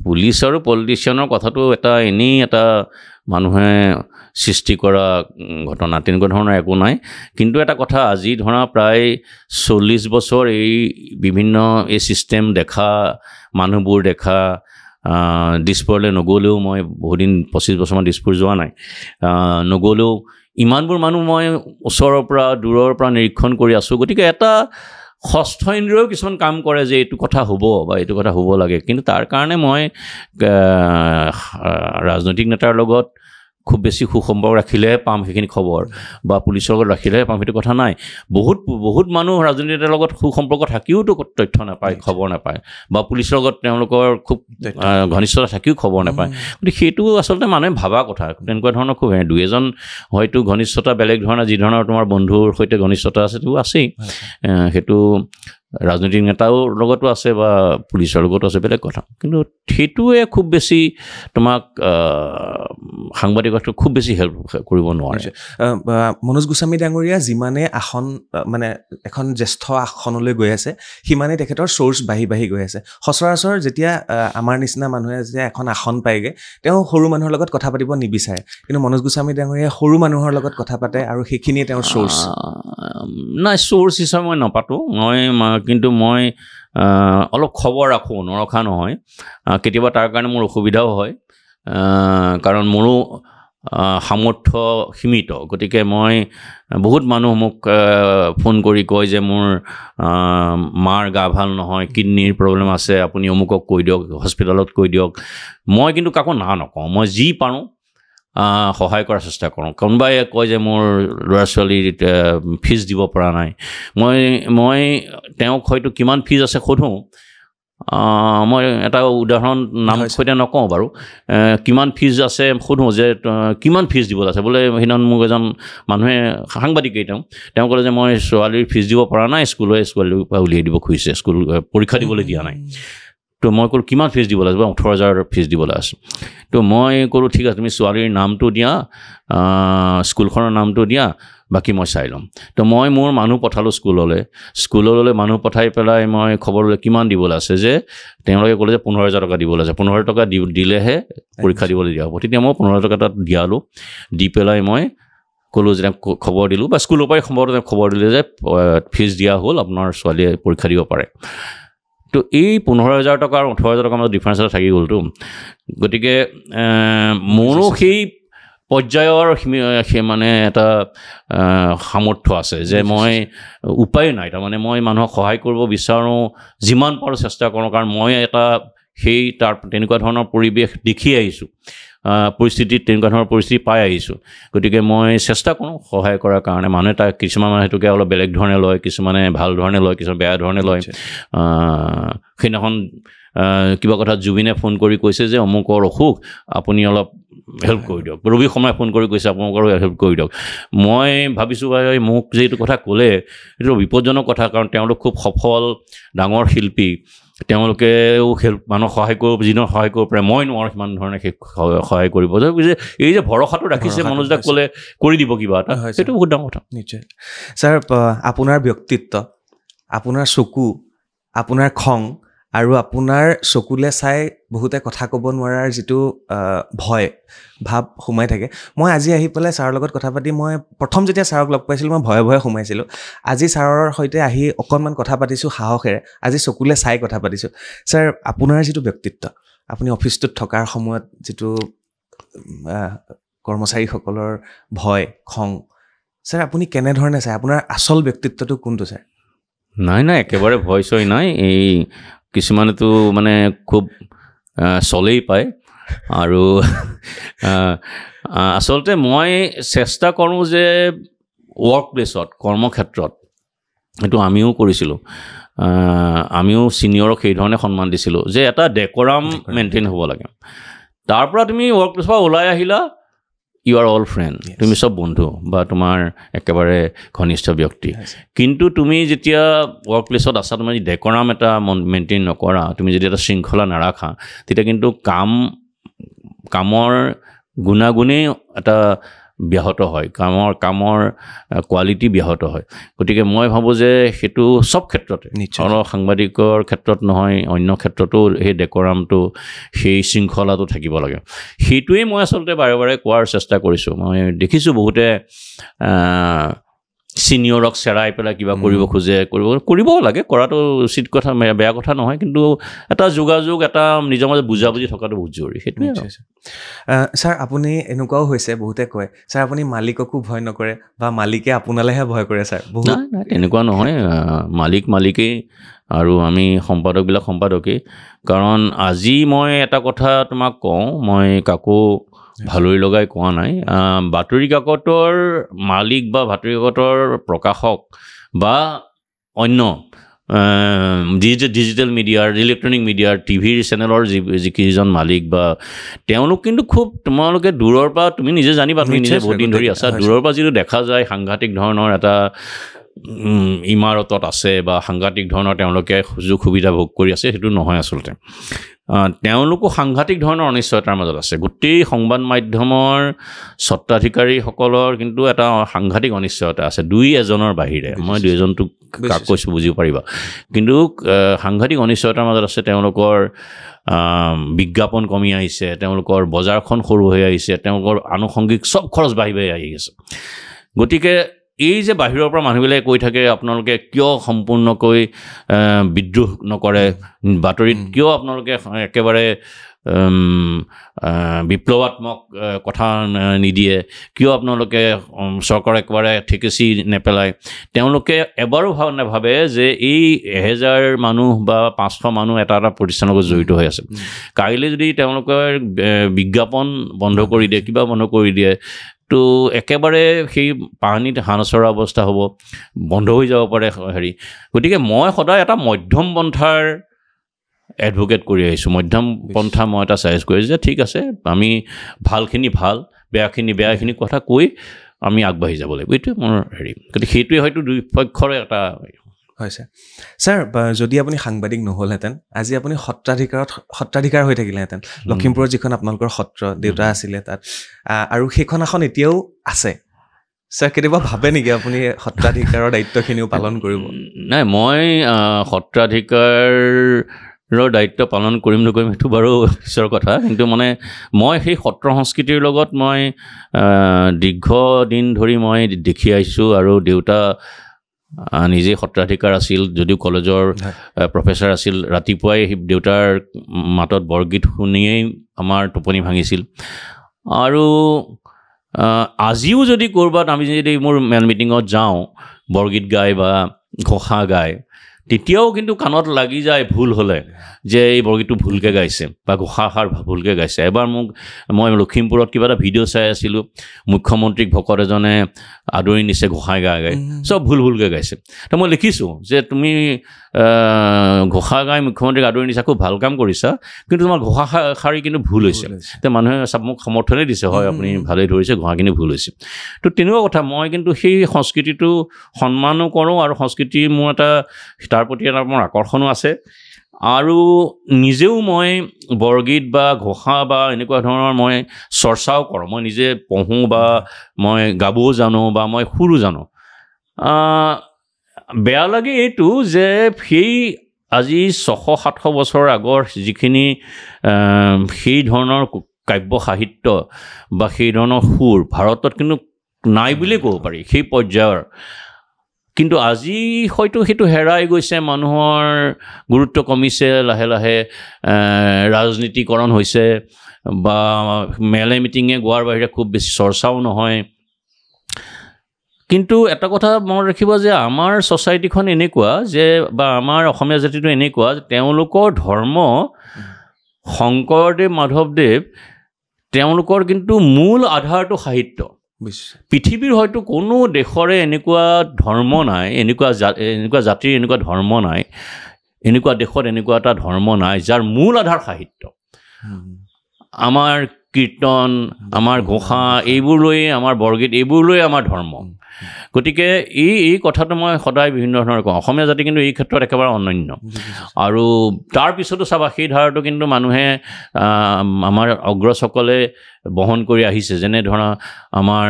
পুলিচ আৰু পলিটিচিয়ানৰ কথাটো এনেই এটা মানুহে সৃষ্টি কৰা ঘটনা, তেনেকুৱা ধৰণৰ একো নাই। কিন্তু এটা কথা, আজি ধৰা প্ৰায় 40 বছৰ এই বিভিন্ন এই ছিষ্টেম দেখা, মানুহবোৰ দেখা, দিছপুৰলৈ নগ'লেও, মই বহুদিন 25 বছৰমান দিছপুৰ যোৱা নাই, নগ'লেও ইমানবোৰ মানুহ মই ওচৰৰ পৰা দূৰৰ পৰা নিৰীক্ষণ কৰি আছোঁ। গতিকে এটা ষষ্ঠ ইন্দ্ৰিয়েও কিছুমান কাম কৰে যে এইটো কথা হ'ব বা এইটো কথা হ'ব লাগে, কিন্তু তাৰ কাৰণে মই ৰাজনৈতিক নেতাৰ লগত খুব বেছি সুসম্পৰ্ক ৰাখিলেহে পাম সেইখিনি খবৰ, বা পুলিচৰ লগত ৰাখিলেহে পাম সেইটো কথা নাই। বহুত মানুহ ৰাজনৈতিক নেতাৰ লগত সুসম্পৰ্ক থাকিওতো তথ্য নাপায়, খবৰ নাপায়, বা পুলিচৰ লগত তেওঁলোকৰ খুব ঘনিষ্ঠতা থাকিও খবৰ নাপায়। গতিকে সেইটো আচলতে মানুহে ভাবা কথা। তেনেকুৱা ধৰণৰ খুব দুই এজন হয়তো ঘনিষ্ঠতা বেলেগ ধৰণৰ, যি ধৰণৰ তোমাৰ বন্ধুৰ সৈতে ঘনিষ্ঠতা আছে সেইটো আছেই, সেইটো ৰাজনৈতিক নেতাৰ লগতো আছে বা পুলিচৰ লগতো আছে, বেলেগ কথা। কিন্তু সেইটোৱে খুব বেছি তোমাক সাংবাদিকত্ব খুব বেছি হেল্প কৰিব নোৱাৰে। মনোজ গোস্বামী ডাঙৰীয়া যিমানে আসন, মানে এখন জ্যেষ্ঠ আসনলৈ গৈ আছে, সিমানেই তেখেতৰ চ'ৰ্চ বাঢ়ি গৈ আছে। সচৰাচৰ যেতিয়া আমাৰ নিচিনা মানুহে যেতিয়া এখন আসন পায়গৈ, তেওঁ সৰু মানুহৰ লগত কথা পাতিব নিবিচাৰে, কিন্তু মনোজ গোস্বামী ডাঙৰীয়াই সৰু মানুহৰ লগত কথা পাতে, আৰু সেইখিনিয়ে তেওঁৰ চ'ৰ্চ। নাই, চ'ৰ্চ হিচাপে মই নাপাতোঁ, কিন্তু মই অলপ খবৰ ৰাখোঁ, নৰখা নহয়। কেতিয়াবা তাৰ কাৰণে মোৰ অসুবিধাও হয়, কাৰণ মোৰো সামৰ্থ্য সীমিত গতিকে মই বহুত মানুহ মোক ফোন কৰি কয় যে মোৰ মাৰ গা ভাল নহয় কিডনিৰ প্ৰব্লেম আছে আপুনি অমুকক কৈ দিয়ক হস্পিটেলত কৈ দিয়ক মই কিন্তু কাকো না নকওঁ মই যি পাৰোঁ সহায় কৰাৰ চেষ্টা কৰোঁ কোনোবাই কয় যে মোৰ ল'ৰা ছোৱালীৰ ফিজ দিব পৰা নাই মই তেওঁক হয়তো কিমান ফিজ আছে সোধোঁ মই এটা উদাহৰণ নাম সৈতে নকওঁ বাৰু কিমান ফিজ আছে সোধোঁ যে কিমান ফিজ দিব আছে বোলে সেইদিনা মোক এজন মানুহে সাংবাদিকেই তেওঁ ক'লে যে মই ছোৱালীৰ ফিজ দিব পৰা নাই ছোৱালীৰ পৰা উলিয়াই দিব খুজিছে স্কুল পৰীক্ষা দিবলৈ দিয়া নাই তো মই ক'লোঁ কিমান ফিজ দিব লাগিব 18,000 ফিজ দিবলৈ আছে তো মই ক'লোঁ ঠিক আছে তুমি ছোৱালীৰ নামটো দিয়া স্কুলখনৰ নামটো দিয়া বাকী মই চাই ল'ম তো মই মোৰ মানুহ পঠালোঁ স্কুললৈ মানুহ পঠাই পেলাই মই খবৰ ল'লে কিমান দিবলৈ আছে যে তেওঁলোকে ক'লে যে 15,000 টকা দিবলৈ আছে 15,000 টকা দিলেহে পৰীক্ষা দিবলৈ দিয়া হ'ব তেতিয়া মই 15,000 টকা তাত দিয়ালোঁ দি পেলাই মই ক'লোঁ যে খবৰ দিলোঁ বা স্কুলৰ পৰাই খবৰ দিলে যে ফিজ দিয়া হ'ল আপোনাৰ ছোৱালীয়ে পৰীক্ষা দিব পাৰে তো এই 15,000 টকা আৰু 18,000 টকাৰ মাজত ডিফাৰেঞ্চ এটা থাকি গ'লতো গতিকে মোৰো সেই পৰ্যায়ৰ মানে এটা সামৰ্থ্য আছে যে মই উপায় নাই তাৰমানে মই মানুহক সহায় কৰিব বিচাৰোঁ যিমান পাৰোঁ চেষ্টা কৰোঁ কাৰণ মই এটা সেই তেনেকুৱা ধৰণৰ পৰিৱেশ দেখি আহিছোঁ পৰিস্থিতিত তেনেকুৱা ধৰণৰ পৰিস্থিতি পাই আহিছোঁ গতিকে মই চেষ্টা কৰোঁ সহায় কৰাৰ কাৰণে মানুহে কিছুমান মানুহে সেইটোকে অলপ বেলেগ ধৰণে লয় কিছুমানে ভাল ধৰণে লয় কিছুমান বেয়া ধৰণে লয় সেইদিনাখন কিবা কথা জুবিনে ফোন কৰি কৈছে যে অমুকৰ অসুখ আপুনি অলপ হেল্প কৰি দিয়ক ৰবি শৰ্মাই ফোন কৰি কৈছে আপোনালোকৰ হেল্প কৰি দিয়ক মই ভাবিছোঁ মোক যে এইটো কথা ক'লে এইটো বিপদজনক কথা কাৰণ তেওঁলোক খুব সফল ডাঙৰ শিল্পী তেওঁলোকেও মানুহক সহায় কৰিব যিজনৰ সহায় কৰিব পাৰে মই নোৱাৰোঁ সিমান ধৰণে সহায় কৰিব যে এই যে ভৰসাটো ৰাখিছে মনোজদাক ক'লে কৰি দিব কিবা এটা সেইটো বহুত ডাঙৰ কথা নিশ্চয় ছাৰ আপোনাৰ ব্যক্তিত্ব আপোনাৰ চকু আপোনাৰ খং আৰু আপোনাৰ চকুলে চাই বহুতে কথা ক'ব নোৱাৰাৰ যিটো ভয় ভাৱ সোমাই থাকে মই আজি আহি পেলাই ছাৰৰ লগত কথা পাতি মই প্ৰথম যেতিয়া ছাৰক লগ পাইছিলোঁ মই ভয়ে সোমাইছিলোঁ আজি ছাৰৰ সৈতে আহি অকণমান কথা পাতিছোঁ সাহসেৰে আজি চকুলে চাই কথা পাতিছোঁ ছাৰ আপোনাৰ যিটো ব্যক্তিত্ব আপুনি অফিচটোত থকাৰ সময়ত যিটো কৰ্মচাৰীসকলৰ ভয় খং ছাৰ আপুনি কেনেধৰণে চায় আপোনাৰ আচল ব্যক্তিত্বটো কোনটো ছাৰ নাই একেবাৰে ভয় চয় নাই এই কিছুমানেতো মানে খুব চলেই পায় আৰু আচলতে মই চেষ্টা কৰোঁ যে ৱৰ্ক প্লেছত কৰ্মক্ষেত্ৰত এইটো আমিও কৰিছিলোঁ আমিও ছিনিয়ৰক সেইধৰণে সন্মান দিছিলোঁ যে এটা ডেকৰাম মেইনটেইন হ'ব লাগে তাৰ পৰা তুমি ৱৰ্ক প্লেছৰ পৰা ওলাই আহিলা ইউ আৰ অল ফ্ৰেণ্ড তুমি চব বন্ধু বা তোমাৰ একেবাৰে ঘনিষ্ঠ ব্যক্তি কিন্তু তুমি যেতিয়া ৱৰ্ক প্লেছত আছা তুমি ডেকৰাম এটা মেইনটেইন নকৰা তুমি যদি এটা শৃংখলা নাৰাখা তেতিয়া কিন্তু কামৰ গুণাগুণেই এটা ব্যাহত হয় কামৰ কোৱালিটি ব্যাহত হয় গতিকে মই ভাবোঁ যে সেইটো চব ক্ষেত্ৰতে সাংবাদিকৰ ক্ষেত্ৰত নহয় অন্য ক্ষেত্ৰতো সেই ডেকৰামটো সেই শৃংখলাটো থাকিব লাগে সেইটোৱেই মই আচলতে বাৰে বাৰে কোৱাৰ চেষ্টা কৰিছোঁ মই দেখিছোঁ বহুতে ছিনিয়ৰক চেৰাই পেলাই কিবা কৰিব খোজে কৰিব লাগে কৰাটো উচিত কথা বেয়া কথা নহয় কিন্তু এটা যোগাযোগ এটা নিজৰ মাজত বুজাবুজি থকাটো বহুত জৰুৰী সেইটোৱে ছাৰ আপুনি এনেকুৱাও হৈছে বহুতে কয় ছাৰ আপুনি মালিককো ভয় নকৰে বা মালিকে আপোনালৈহে ভয় কৰে ছাৰ বহুত এনেকুৱা নহয় মালিকেই আৰু আমি সম্পাদকবিলাক সম্পাদকেই কাৰণ আজি মই এটা কথা তোমাক কওঁ মই কাকো ভালৰি লগাই কোৱা নাই বাতৰি কাকতৰ মালিক বা বাতৰি কাকতৰ প্ৰকাশক বা অন্য ডিজিটেল মিডিয়াৰ ইলেক্ট্ৰনিক মিডিয়াৰ টিভিৰ চেনেলৰ যিকেইজন মালিক বা তেওঁলোক কিন্তু খুব তোমালোকে দূৰৰ পৰা তুমি নিজে জানিবা তুমি নিজে বহুত দিন ধৰি আছা দূৰৰ পৰা যিটো দেখা যায় সাংঘাতিক ধৰণৰ এটা ইমাৰতত আছে বা সাংঘাতিক ধৰণৰ তেওঁলোকে সুযোগ সুবিধা ভোগ কৰি আছে সেইটো নহয় আচলতে তেওঁলোকো সাংঘাতিক ধৰণৰ অনিশ্চয়তাৰ মাজত আছে গোটেই সংবাদ মাধ্যমৰ স্বত্বাধিকাৰীসকলৰ কিন্তু এটা সাংঘাতিক অনিশ্চয়তা আছে এজনৰ বাহিৰে মই এজনটোক কাক কৈছোঁ বুজিব পাৰিবা কিন্তু সাংঘাতিক অনিশ্চয়তাৰ মাজত আছে তেওঁলোকৰ বিজ্ঞাপন কমি আহিছে তেওঁলোকৰ বজাৰখন সৰু হৈ আহিছে তেওঁলোকৰ আনুষংগিক চব খৰচ বাঢ়ি আহি আছে গতিকে এই যে বাহিৰৰ পৰা মানুহবিলাকে কৈ থাকে আপোনালোকে কিয় সম্পূৰ্ণকৈ বিদ্ৰোহ নকৰে বাতৰিত কিয় আপোনালোকে একেবাৰে বিপ্লৱাত্মক কথা নিদিয়ে, কিয় আপোনালোকে চৰকাৰ একেবাৰে ঠেকেচি নেপেলায়, তেওঁলোকে এবাৰো নাভাবে যে এই 1000 মানুহ বা 500 মানুহ এটা প্ৰতিষ্ঠানৰ লগত জড়িত হৈ আছে। কাইলৈ যদি তেওঁলোকে বিজ্ঞাপন বন্ধ কৰি দিয়ে, কিবা বন্ধ কৰি দিয়ে, তো একেবাৰে সেই পানীত হানচৰা অৱস্থা হ'ব, বন্ধ হৈ যাব পাৰে হেৰি। গতিকে মই সদায় এটা মধ্যম পন্থাৰ এডভোকেট কৰি আহিছোঁ। মধ্যম পন্থা মই এটা চাজেষ্ট কৰিছোঁ যে ঠিক আছে, আমি ভালখিনি ভাল, বেয়াখিনি বেয়া, এইখিনি কথা কৈ আমি আগবাঢ়ি যাব লাগিব, এইটোৱে মোৰ হেৰি। গতিকে সেইটোৱে হয়তো দুই পক্ষৰে এটা হয় ছাৰ। ছাৰ, যদি আপুনি সাংবাদিক নহ'লহেঁতেন, আজি আপুনি সত্ৰাধিকাৰ হৈ থাকিলেহেঁতেন। লখিমপুৰত যিখন আপোনালোকৰ সত্ৰ, দেউতা আছিলে তাত, আৰু সেইখন আসন এতিয়াও আছে। ছাৰ, কেতিয়াবা ভাবে নেকি আপুনি সত্ৰাধিকাৰৰ দায়িত্বখিনিও পালন কৰিব? নাই, মই সত্ৰাধিকাৰৰ দায়িত্ব পালন কৰিম নকৰিম সেইটো বাৰু পিছৰ কথা, কিন্তু মানে মই সেই সত্ৰ সংস্কৃতিৰ লগত মই দীৰ্ঘদিন ধৰি মই দেখি আহিছোঁ। আৰু দেউতা নিজে সত্ৰাধিকাৰ আছিল, যদিও কলেজৰ প্ৰফেচাৰ আছিল। ৰাতিপুৱাই দেউতাৰ মাতত বৰগীত শুনিয়েই আমাৰ টোপনি ভাঙিছিল। আৰু আজিও যদি ক'ৰবাত আমি যদি মোৰ মেল মিটিঙত যাওঁ, বৰগীত গাই বা ঘোষা গায়, তেতিয়াও কিন্তু কাণত লাগি যায় ভুল হ'লে, যে এই বৰগীতটো ভুলকৈ গাইছে বা ঘোষাষাৰ ভুলকৈ গাইছে। এবাৰ মই লখিমপুৰত কিবা এটা ভিডিঅ' চাই আছিলোঁ, মুখ্যমন্ত্ৰীক ভকত এজনে আদৰি নিছে ঘোষাই গাই চব ভুলকৈ গাইছে। তো মই লিখিছোঁ যে তুমি ঘোষা গাই মুখ্যমন্ত্ৰীক আদৰি নিছা, খুব ভাল কাম কৰিছা, কিন্তু তোমাৰ ঘোষাষাৰি কিন্তু ভুল হৈছে। তো মানুহে মোক সমৰ্থনেই দিছে, হয় আপুনি ভালেই ধৰিছে, ঘোষাখিনি ভুল হৈছে। তো তেনেকুৱা কথা। মই কিন্তু সেই সংস্কৃতিটো সন্মানো কৰোঁ, আৰু সংস্কৃতি মোৰ তাৰ প্ৰতি এটা মোৰ আকৰ্ষণো আছে। আৰু নিজেও মই বৰগীত বা ঘোষা বা এনেকুৱা ধৰণৰ মই চৰ্চাও কৰোঁ। মই নিজে পঢ়োঁ বা মই গাবও জানো বা মই সুৰো জানো। বেয়া লাগে এইটো যে সেই আজি 600-700 বছৰ আগৰ যিখিনি সেই ধৰণৰ কাব্য সাহিত্য বা সেই ধৰণৰ সুৰ ভাৰতত কিন্তু নাই বুলিয়ে ক'ব পাৰি, সেই পৰ্যায়ৰ। কিন্তু আজি হয়তো সেইটো হেৰাই গৈছে, মানুহৰ গুৰুত্ব কমিছে, লাহে লাহে ৰাজনীতিকৰণ হৈছে, বা মেলে মিটিঙে গোৱাৰ বাহিৰে খুব বেছি চৰ্চাও নহয়। কিন্তু এটা কথা মনত ৰাখিব যে আমাৰ ছ'চাইটিখন এনেকুৱা যে, বা আমাৰ অসমীয়া জাতিটো এনেকুৱা যে তেওঁলোকৰ ধৰ্ম, শংকৰদেৱ মাধৱদেৱ, তেওঁলোকৰ কিন্তু মূল আধাৰটো সাহিত্য। পৃথিৱীৰ হয়তো কোনো দেশৰে এনেকুৱা ধৰ্ম নাই, এনেকুৱা জাতিৰ এনেকুৱা ধৰ্ম নাই, এনেকুৱা দেশত এনেকুৱা এটা ধৰ্ম নাই যাৰ মূল আধাৰ সাহিত্য। আমাৰ কীৰ্তন, আমাৰ ঘোষা, এইবোৰ লৈয়ে আমাৰ বৰগীত, এইবোৰ লৈয়ে আমাৰ ধৰ্ম। গতিকে এই কথাটো মই সদায় বিভিন্ন ধৰণৰ কওঁ। অসমীয়া জাতি কিন্তু এই ক্ষেত্ৰত একেবাৰে অনন্য। আৰু তাৰপিছতো চাবা, সেই ধাৰাটো কিন্তু মানুহে আমাৰ অগ্ৰজসকলে বহন কৰি আহিছে। যেনে ধৰা আমাৰ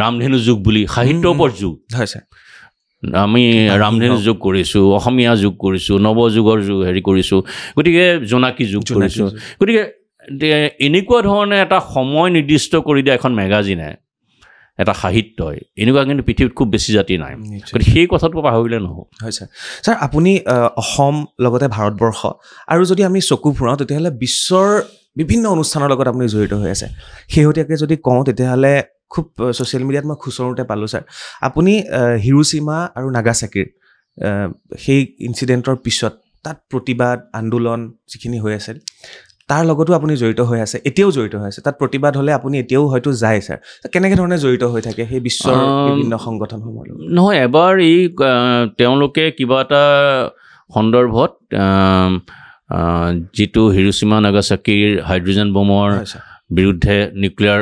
ৰামধেনু যুগ বুলি, সাহিত্যৰ ওপৰত যুগ হৈছে। আমি ৰামধেনু যুগ কৰিছোঁ, অসমীয়া যুগ কৰিছোঁ, নৱযুগৰ যুগ হেৰি কৰিছোঁ, গতিকে জোনাকী যুগ কৰিছোঁ। গতিকে এনেকুৱা ধৰণে এটা সময় নিৰ্দিষ্ট কৰি দিয়া এখন মেগাজিনে, এটা সাহিত্যই, এনেকুৱা কিন্তু পৃথিৱীত খুব বেছি জাতি নাই। গতিকে সেই কথাটো পাহৰিলে নহ'ব। হয় ছাৰ। ছাৰ, আপুনি অসম লগতে ভাৰতবৰ্ষ আৰু যদি আমি চকু ফুৰাওঁ, তেতিয়াহ'লে বিশ্বৰ বিভিন্ন অনুষ্ঠানৰ লগত আপুনি জড়িত হৈ আছে। শেহতীয়াকৈ যদি কওঁ, তেতিয়াহ'লে খুব ছ'চিয়েল মিডিয়াত মই খুচৰোঁতে পালোঁ ছাৰ, আপুনি হিৰোশ্বিমা আৰু নাগাচাকিৰ সেই ইনচিডেণ্টৰ পিছত তাত প্ৰতিবাদ আন্দোলন যিখিনি হৈ আছিল, তাৰ লগতো আপুনি জড়িত হৈ আছে, এতিয়াও জড়িত হৈ আছে। তাত প্ৰতিবাদ হ'লে আপুনি এতিয়াও হয়তো যায় ছাৰ। কেনেকৈ ধৰণে জড়িত হৈ থাকে সেই বিশ্বৰ বিভিন্ন সংগঠনসমূহৰ লগত? নহয়, এবাৰ তেওঁলোকে কিবা এটা সন্দৰ্ভত যিটো হিৰোশ্বিমা নাগাচাকিৰ হাইড্ৰজেন বোমৰ বিৰুদ্ধে, নিউক্লিয়াৰ